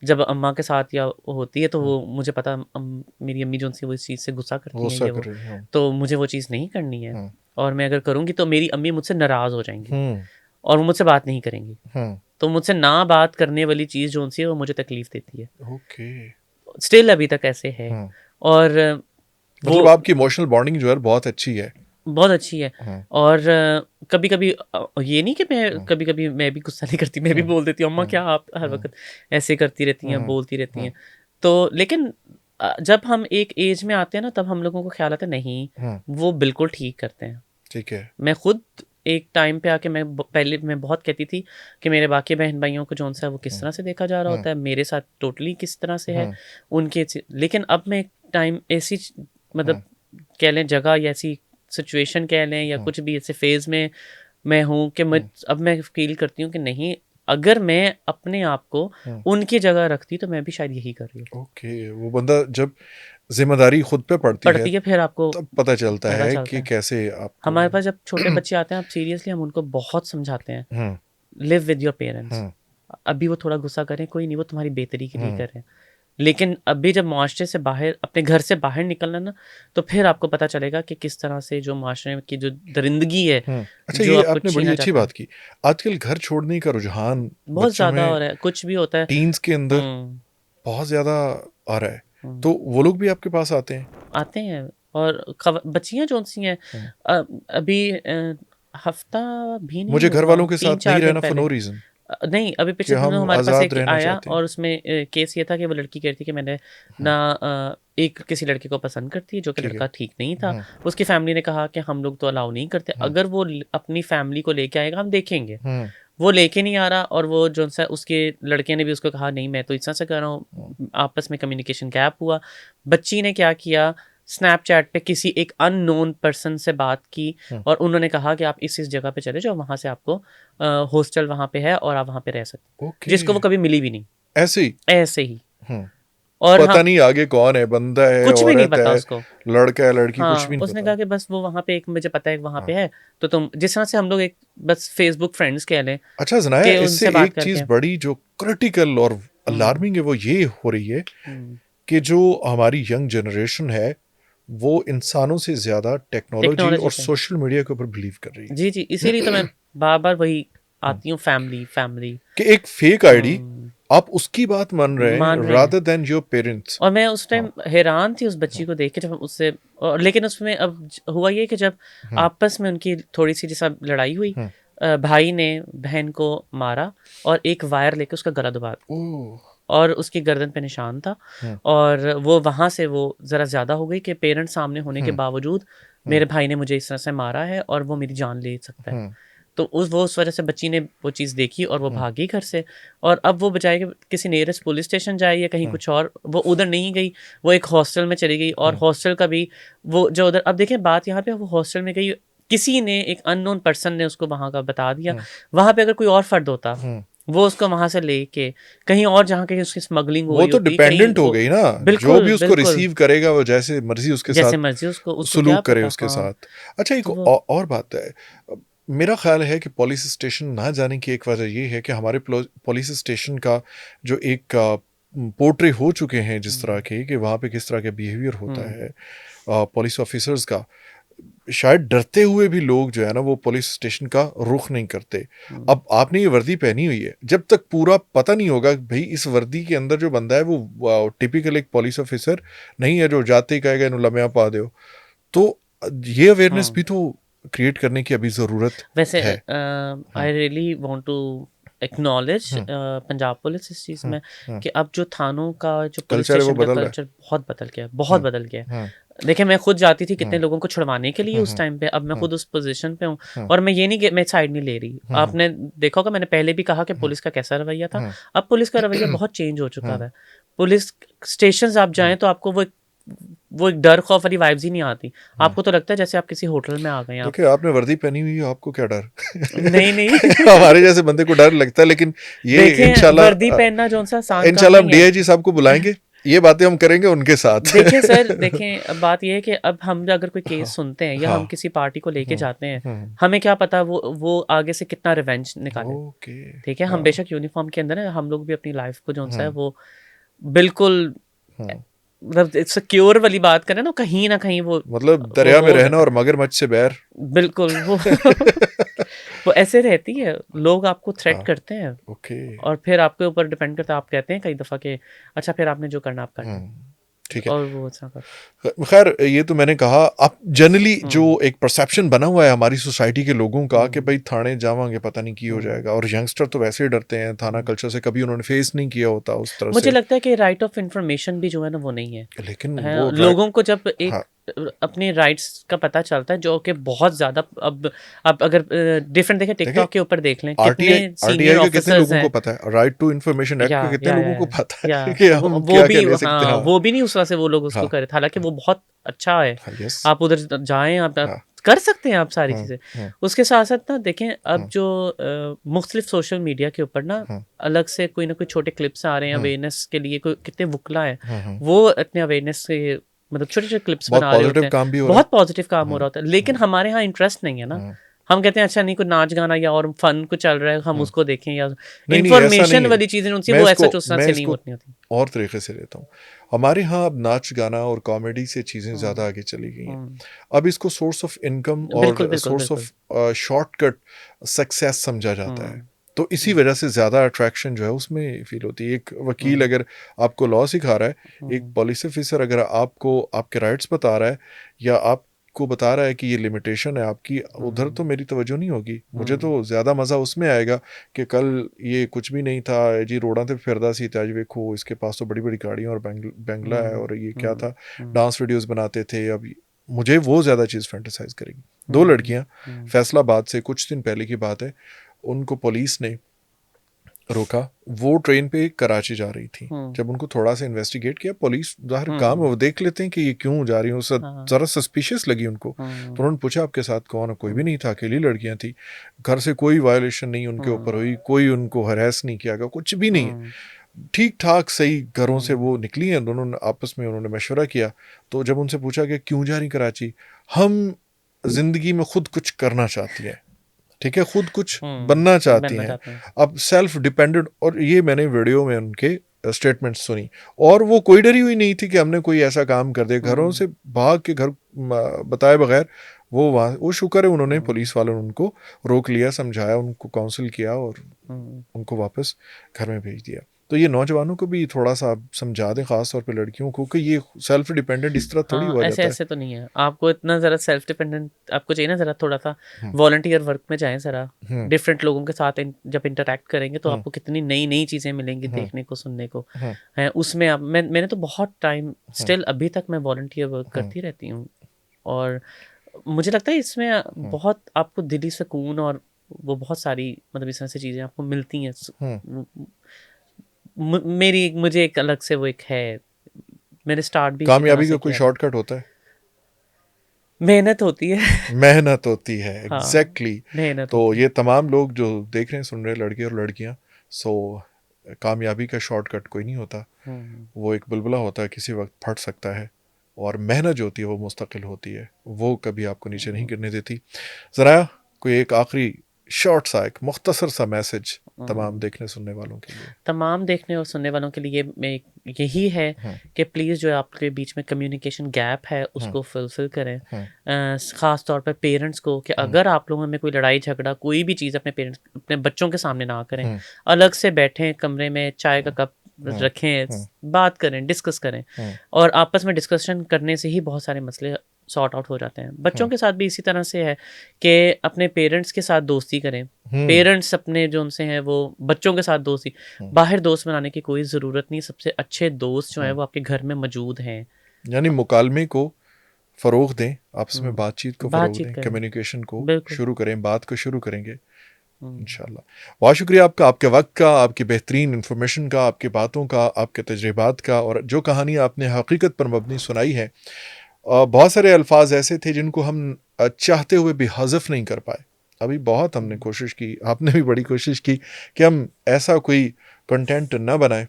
जब अम्मा के साथ या होती है तो वो मुझे पता, मेरी अम्मी जो उनसे वो इस चीज़ से गुस्सा करती हैं गुस्सा ये कर वो, रही हूँ। तो मुझे वो चीज़ नहीं करनी है। और मैं अगर करूँगी तो मेरी अम्मी मुझसे नाराज़ हो जाएंगी हम्म और वो मुझसे बात नहीं करेंगी। हम्म तो मुझसे ना बात करने वाली चीज़ जो उनसे है वो मुझे तकलीफ देती है। ओके, स्टिल अभी तक ऐसे है। और वो मतलब आपकी इमोशनल बॉन्डिंग जो है बहुत अच्छी है। बहुत अच्छी है। हाँ और कभी कभी ये नहीं कि मैं कभी कभी मैं भी गुस्सा नहीं करती, मैं भी बोल देती हूँ अम्मा क्या आप हर वक्त ऐसे करती रहती हैं, बोलती रहती हैं। तो लेकिन जब हम एक एज में आते हैं ना, तब हम लोगों को ख्याल आता है नहीं वो बिल्कुल ठीक करते हैं। ठीक है। मैं खुद एक टाइम पे आके पहले मैं बहुत कहती थी कि मेरे बाकी बहन भाइयों को जौन सा है वो किस तरह से देखा जा रहा होता है, मेरे साथ टोटली किस तरह से है उनके लेकिन अब मैं एक टाइम ऐसी मतलब कह लें जगह या ऐसी सिचुएशन कह लें या कुछ भी ऐसे फेज में मैं हूँ कि अब मैं फील करती हूँ कि नहीं, अगर मैं अपने आप को उनकी जगह रखती तो मैं भी शायद यही कर रही हूँ। ओके, वो बंदा जब जिम्मेदारी खुद पे पड़ती है फिर आपको तब पता चलता पता है चलता कि है। कैसे आपको हमारे पास जब छोटे बच्चे आते हैं, आप सीरियसली हम उनको बहुत समझाते हैं, लिव विद योर पेरेंट्स। अभी वो थोड़ा गुस्सा करें कोई नहीं, वो तुम्हारी बेहतरी के लिए कर रहे हैं। लेकिन अभी जब मुआशरे से बाहर, अपने घर से बाहर निकलना ना, तो फिर आपको पता चलेगा कि किस तरह से जो मुआशरे की जो दरिंदगी है, अच्छा, जो ये आपको आपने बड़ी छीना अच्छी जाता है, बात की। आजकल घर छोड़ने का रुझान बहुत बच्चों ज़्यादा में, हो रहा है। कुछ भी होता है। टीन्स के अंदर हम्म, बहुत ज्यादा आ रहा है, हम्म, तो वो लोग भी आपके पास आते हैं? आते हैं। और बच्चियां जो सी हैं, अभी हफ्ता भी नहीं मुझे घर हुआ, वालों के तीन साथ नहीं चार दिन रहना फॉर पहले। नो रीजन नहीं, अभी कि पिछले दिनों हम हमारे पास आजाद एक रहना आया चाहते हैं। और उसमें केस ये था कि वो लड़की कह रही थी कि मैंने ना एक किसी लड़के को पसंद करती है जो कि ठीक लड़का है। ठीक नहीं था। उसकी फैमिली ने कहा कि हम लोग तो अलाउ नहीं करते, अगर वो अपनी फैमिली को लेके आएगा हम देखेंगे। वो लेके नहीं आ रहा, और वो जो सा उसके लड़के ने भी उसको कहा नहीं मैं तो इस तरह से कर रहा हूँ, आपस में कम्युनिकेशन गैप हुआ। बच्ची ने क्या किया, स्नैपचैट पे किसी एक अननोन पर्सन से बात की और उन्होंने कहा कि आप इस जगह पे चले जाओ, वहाँ से आपको हॉस्टल वहाँ पे है और आप वहाँ पे रह सकते, ओके, जिसको वो कभी मिली भी नहीं। ऐसे ही ऐसे ही। और पता हाँ, नहीं आगे कौन है, बंदा है, कुछ भी नहीं औरत पता है, उसको। लड़का है, लड़की, कुछ हाँ, भी नहीं उसने पता। कहा कि बस वो वहाँ पे एक मुझे पता है वहाँ पे है, तो तुम जिस तरह से हम लोग एक बस फेसबुक फ्रेंड्स कह लें अच्छा जनाया, कि इससे उनसे बात एक चीज करके। बड़ी जो क्रिटिकल और अलार्मिंग है वो ये हो रही है कि जो हमारी यंग जनरेशन है वो इंसानों से ज्यादा टेक्नोलॉजी टेक्नोलॉजी और पे। सोशल मीडिया के ऊपर बिलीव कर रही है। जी, जी, इसीलिए तो मैं बार-बार वही आती हूँ, फैमिली, फैमिली। कि एक फेक आईडी आप उसकी बात मान रहे हैं मान रहे हैं। Rather than your parents. और मैं उस टाइम हैरान थी उस बच्ची को देख के जब हम उससे, और लेकिन उसमें अब हुआ ये कि जब आपस में उनकी थोड़ी सी जैसा लड़ाई हुई, भाई ने बहन को मारा और एक वायर लेके उसका गला दबा दिया ओह, और उसकी गर्दन पे निशान था। और वो वहाँ से वो ज़रा ज़्यादा हो गई कि पेरेंट्स सामने होने के बावजूद मेरे भाई ने मुझे इस तरह से मारा है और वो मेरी जान ले सकता है। तो उस वजह से बच्ची ने वो चीज़ देखी और वो भागी घर से। और अब वो बजाय कि किसी नियरेस्ट पुलिस स्टेशन जाए या कहीं कुछ और, वो उधर नहीं गई, वो एक हॉस्टल में चली गई। और हॉस्टल का भी वो जो उधर, अब देखें बात यहाँ पे, वो हॉस्टल में गई, किसी ने एक अननोन पर्सन ने उसको वहाँ का बता दिया। वहाँ पे अगर कोई और फर्द होता, वो उसको वहाँ से लेके कहीं और जहाँ कहीं उसकी स्मगलिंग हो वो रही तो होती, कहीं डिपेंडेंट हो वो गई ना, जो बिल्कुल भी उसको बिल्कुल रिसीव करेगा वो जैसे मर्जी उसके जैसे साथ मर्जी उसको क्या सलूक करे पता। उसके हाँ, साथ। अच्छा, एक तो वो और बात है, मेरा ख्याल है कि पुलिस स्टेशन ना जाने की एक वजह ये है कि हमारे पुलिस स्टेशन का जो एक पोर्ट्रे हो चुके हैं जिस तरह के, कि वहाँ पे किस तरह का बिहेवियर होता है पुलिस ऑफिसर्स का, शायद डरते हुए भी लोग जो है ना वो पुलिस स्टेशन का रुख नहीं करते। अब आपने ये वर्दी पहनी हुई है, जब तक पूरा पता नहीं होगा भाई इस वर्दी के अंदर जो बंदा है वो टिपिकल एक पुलिस ऑफिसर नहीं है जो जाते ही कहेगा इन्हों लम्या पा दो, तो ये अवेयरनेस भी तो क्रिएट करने की अभी ज़रूरत वैसे है? I really want to acknowledge Punjab police इस चीज़ में कि अब जो थानों का जो पुलिस कल्चर है वो स्टेशन का बदल रहा है। कल्चर बहुत बदल गया है, बहुत हम्म, बदल गया है। हम्म, देखिए मैं खुद जाती थी कितने लोगों को छुड़वाने के लिए उस हम्म, टाइम पे, अब मैं खुद उस पोजीशन पे हूँ हम्म, और मैं ये नहीं कि मैं साइड नहीं ले रही। हम्म, आपने देखा होगा मैंने पहले भी कहा कि पुलिस का कैसा रवैया था, अब पुलिस का रवैया बहुत चेंज हो चुका है। पुलिस स्टेशन आप जाएं तो आपको वो एक डर खौफ वाली वाइब्स ही नहीं आती। आपको तो लगता है जैसे आप किसी होटल में आ गए हैं आप। देखिए आपने वर्दी पहनी हुई है, आपको क्या डर? नहीं नहीं हमारे जैसे बंदे को डर लगता है, लेकिन ये देखिए वर्दी पहनना जो सा आसान काम इंशाल्लाह हम नहीं है। डीआईजी साहब को बुलाएंगे, ये बातें हम करेंगे उनके साथ। देखिए सर, देखें अब बात ये है कि अब हम अगर कोई केस सुनते हैं या हाँ, हम किसी पार्टी को लेके जाते हैं, हमें क्या पता वो आगे से कितना रिवेंज निकाले। ओके, ठीक है, हम हाँ, बेशक यूनिफॉर्म के अंदर है, हम लोग भी अपनी लाइफ को जो है वो बिल्कुल मतलब सिक्योर वाली बात करें ना, कहीं ना कहीं मतलब दरिया में हो रहना जाता और है। मगरमच्छ से बैर। बिल्कुल वो ऐसे रहती है, लोग आपको थ्रेट हाँ, करते हैं ओके, और फिर आपके ऊपर डिपेंड करता है। आप कहते हैं कई दफ़ा कि अच्छा फिर आपने जो करना आप कर लें, ठीक है। और वो ऐसा कर। खैर ये तो मैंने कहा, अब जनरली जो हम्म, एक परसेप्शन बना हुआ है हमारी सोसाइटी के लोगों का कि हम्म, भाई थाने जावांगे पता नहीं की हो जाएगा, और यंगस्टर तो वैसे ही डरते हैं, थाना कल्चर से कभी उन्होंने फेस नहीं किया होता उस तरह मुझे से। लगता है कि राइट ऑफ इंफॉर्मेशन भी जो है ना वो नहीं है। लेकिन है, वो लोगों को जब एक हाँ, अपने राइट्स का पता चलता है जो कि बहुत ज़्यादा अब अगर डिफरेंट देखें, देखिए टिकटॉक के ऊपर देख लें आरटीआई कितने सीनियर आरटीआई का कितने ऑफिसर्स लोगों को हैं। पता है, राइट टू इंफॉर्मेशन एक्ट का कितने लोगों को पता या है कि हम वो क्या भी, क्या ले सकते हाँ हैं। वो भी नहीं उस तरह से वो लोग उसको हाँ, करे, हालांकि वो बहुत अच्छा है। हाँ, यस, आप उधर जाएं, आप हाँ, कर सकते हैं आप सारी हम्म, चीज़ें। हम्म, उसके साथ साथ ना देखें अब हम्म, जो मुख्तलिफ सोशल मीडिया के ऊपर ना हम्म, अलग से कोई ना कोई छोटे क्लिप्स आ रहे हैं हम्म, अवेयरनेस के लिए, कोई कितने वुकला है हम्म, वो इतने अवेयरनेस से मतलब छोटे छोटे क्लिप्स बहुत बना रहे होते पॉजिटिव हैं, काम भी हो रहा है। बहुत पॉजिटिव काम हो हम्म, रहा होता है, लेकिन हमारे यहाँ इंटरेस्ट नहीं है ना। हम्म, हम कहते हैं अच्छा नहीं, कोई नाच गाना या और फन कुछ चल रहा है हम हम्म। उसको देखें, या नहीं नहीं ऐसा नहीं इंफॉर्मेशन है, वाली चीज़ें उनसे मैं वो इसको ऐसा उस तरह मैं से नहीं इसको होती होती। और तरीके से लेता हूँ। हमारे यहाँ अब नाच गाना और कॉमेडी से चीज़ें हम्म, ज़्यादा आगे चली गई हैं। हम्म, अब इसको सोर्स ऑफ इनकम बिल्कुल और बिल्कुल सोर्स बिल्कुल। ऑफ शॉर्टकट सक्सेस समझा जाता है। हम्म, तो इसी हम्म, वजह से ज़्यादा अट्रैक्शन जो है उसमें फील होती है। एक वकील हम्म, अगर आपको लॉ सिखा रहा है, एक हम्म, पुलिस ऑफिसर अगर आपको आपके राइट्स बता रहा है, या आपको बता रहा है कि ये लिमिटेशन है आपकी, उधर तो मेरी तवज्जो नहीं होगी। मुझे तो ज़्यादा मज़ा उसमें आएगा कि कल ये कुछ भी नहीं था जी, रोड़ा ते फिरदा सी ते अज वेखो इसके पास तो बड़ी बड़ी गाड़ियाँ और बंगला है, और ये क्या था, डांस वीडियोस बनाते थे। अब मुझे वो ज़्यादा चीज़ फैंटेसाइज करेगी। दो लड़कियां, फैसलाबाद से कुछ दिन पहले की बात है, उनको पुलिस ने रोका। वो ट्रेन पे कराची जा रही थी। जब उनको थोड़ा सा इन्वेस्टिगेट किया, पुलिस ज़ाहिर काम है वो देख लेते हैं कि ये क्यों जा रही हैं, ज़रा सस्पिशियस लगी उनको। तो उन्होंने पूछा आपके साथ कौन है? कोई भी नहीं था, अकेली लड़कियां थी, घर से कोई वायलेशन नहीं उनके ऊपर हुई, कोई उनको हरास नहीं किया गया, कुछ भी नहीं है, ठीक ठाक सही घरों से वो निकली हैं। दोनों ने आपस में उन्होंने मशवरा किया। तो जब उनसे पूछा कि क्यों जा रही कराची, हम जिंदगी में खुद कुछ करना चाहती हैं, ठीक है, खुद कुछ बनना चाहती हैं, अब सेल्फ डिपेंडेंट। और ये मैंने वीडियो में उनके स्टेटमेंट सुनी, और वो कोई डरी हुई नहीं थी कि हमने कोई ऐसा काम कर दिया, घरों से भाग के घर बताए बगैर वो वहाँ, वो शुक्र है उन्होंने पुलिस वालों ने उनको रोक लिया, समझाया, उनको काउंसिल किया और उनको वापस घर में भेज दिया। तो ये नौजवानों को भी थोड़ा सा समझा दें, खास तौर पे लड़कियों को, कि ये सेल्फ डिपेंडेंट इस तरह थोड़ी हुआ ऐसे जाता है। ऐसे तो नहीं है, आपको इतना ज़रा सेल्फ डिपेंडेंट आपको चाहिए ना, ज़रा थोड़ा सा वॉलंटियर वर्क में जाएं, ज़रा डिफरेंट लोगों के साथ जब इंटरेक्ट करेंगे तो आपको कितनी नई नई चीज़ें मिलेंगी देखने को, सुनने को है उसमें। आप मैंने तो बहुत टाइम स्टिल अभी तक मैं वॉलंटियर वर्क करती रहती हूँ, और मुझे लगता है इसमें बहुत आपको दिली सुकून और वो बहुत सारी मतलब इस तरह से चीज़ें आपको मिलती हैं। मुझे एक अलग से वो एक है, मैंने स्टार्ट भी इसी तरह कामयाबी का से कोई किया था। शॉर्टकट होता है? मेहनत होती है मेहनत होती है, हाँ, एग्जैक्टली मेहनत तो होती है। ये तमाम लोग जो देख रहे हैं, सुन रहे हैं, लड़के और लड़कियां, सो कामयाबी का शॉर्टकट कोई नहीं होता। वो एक बुलबुला होता है, किसी वक्त फट सकता है, और मेहनत जो होती है वो मुस्तकिल होती है, वो कभी आपको नीचे नहीं गिरने देती। ज़रा कोई एक आखिरी शॉर्ट सा, एक मुख्तसर सा मैसेज तमाम देखने सुनने वालों के लिए। तमाम देखने और सुनने वालों के लिए यही है कि प्लीज़ जो आपके बीच में कम्युनिकेशन गैप है उसको फुलफिल करें। ख़ास तौर पे पेरेंट्स को कि अगर आप लोगों में कोई लड़ाई झगड़ा कोई भी चीज़ अपने बच्चों के सामने ना करें, अलग से बैठें कमरे में, चाय का कप रखें, बात करें, डिस्कस करें, और आपस में डिस्कशन करने से ही बहुत सारे मसले सॉर्ट आउट हो जाते हैं। बच्चों के साथ भी इसी तरह से है कि अपने पेरेंट्स के साथ दोस्ती करें, हम्म पेरेंट्स अपने जो उनसे हैं वो बच्चों के साथ दोस्ती, हम्म, बाहर दोस्त बनाने की कोई ज़रूरत नहीं। सबसे अच्छे दोस्त जो हैं हम्म। वो आपके घर में मौजूद हैं। यानी मुकालमे को फ़रोग़ दें, आपस में हुँ, बातचीत को फ़रोग़ बातचीत दें, करें, कम्युनिकेशन को बिल्कुल। शुरू करें, बात को शुरू करेंगे हुँ, इंशाल्लाह। बहुत शुक्रिया आपका, आपके वक़्त का, आपकी बेहतरीन इन्फॉर्मेशन का, आपकी बातों का, आपके तजुर्बात का, और जो कहानी आपने हकीकत पर मबनी सुनाई है। बहुत सारे अल्फ़ाज़ ऐसे थे जिनको हम चाहते हुए भी हज़फ़ नहीं कर पाए। अभी बहुत हमने हुँ, कोशिश की, आपने भी बड़ी कोशिश की कि हम ऐसा कोई कंटेंट ना बनाएँ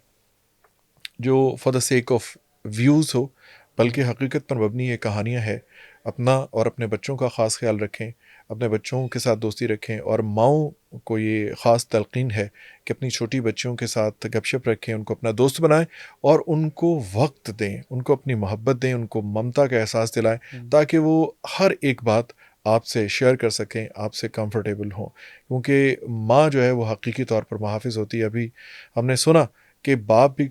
जो for the sake of views हो, बल्कि हुँ, हकीकत पर मबनी ये कहानियाँ हैं। अपना और अपने बच्चों का ख़ास ख़्याल रखें, अपने बच्चों के साथ दोस्ती रखें, और माँओं को ये ख़ास तलक़ीन है कि अपनी छोटी बच्चियों के साथ गपशप रखें, उनको अपना दोस्त बनाएँ और उनको वक़्त दें, उनको अपनी मोहब्बत दें, उनको ममता का एहसास दिलाएँ, हुँ, ताकि वो हर एक बात आपसे शेयर कर सकें, आपसे कंफ़र्टेबल हों। क्योंकि माँ जो है वो हकीकी तौर पर मुहाफ़िज़ होती है। अभी हमने सुना कि बाप भी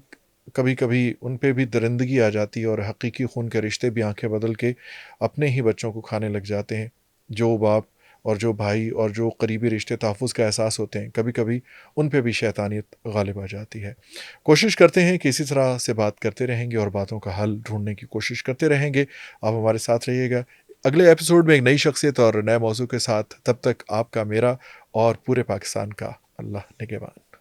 कभी-कभी उन पे भी दरिंदगी आ जाती है और हकीकी खून के रिश्ते भी आँखें बदल के अपने ही बच्चों को खाने लग जाते हैं। जो बाप और जो भाई और जो करीबी रिश्ते तहफ़्फ़ुज़ का एहसास होते हैं, कभी-कभी उन पे भी शैतानियत गालिब आ जाती है। कोशिश करते हैं कि इसी तरह से बात करते रहेंगे और बातों का हल ढूँढने की कोशिश करते रहेंगे। आप हमारे साथ रहिएगा। अगले एपिसोड में एक नई शख्सियत और नए मौज़ू के साथ, तब तक आपका, मेरा और पूरे पाकिस्तान का अल्लाह निगहबान।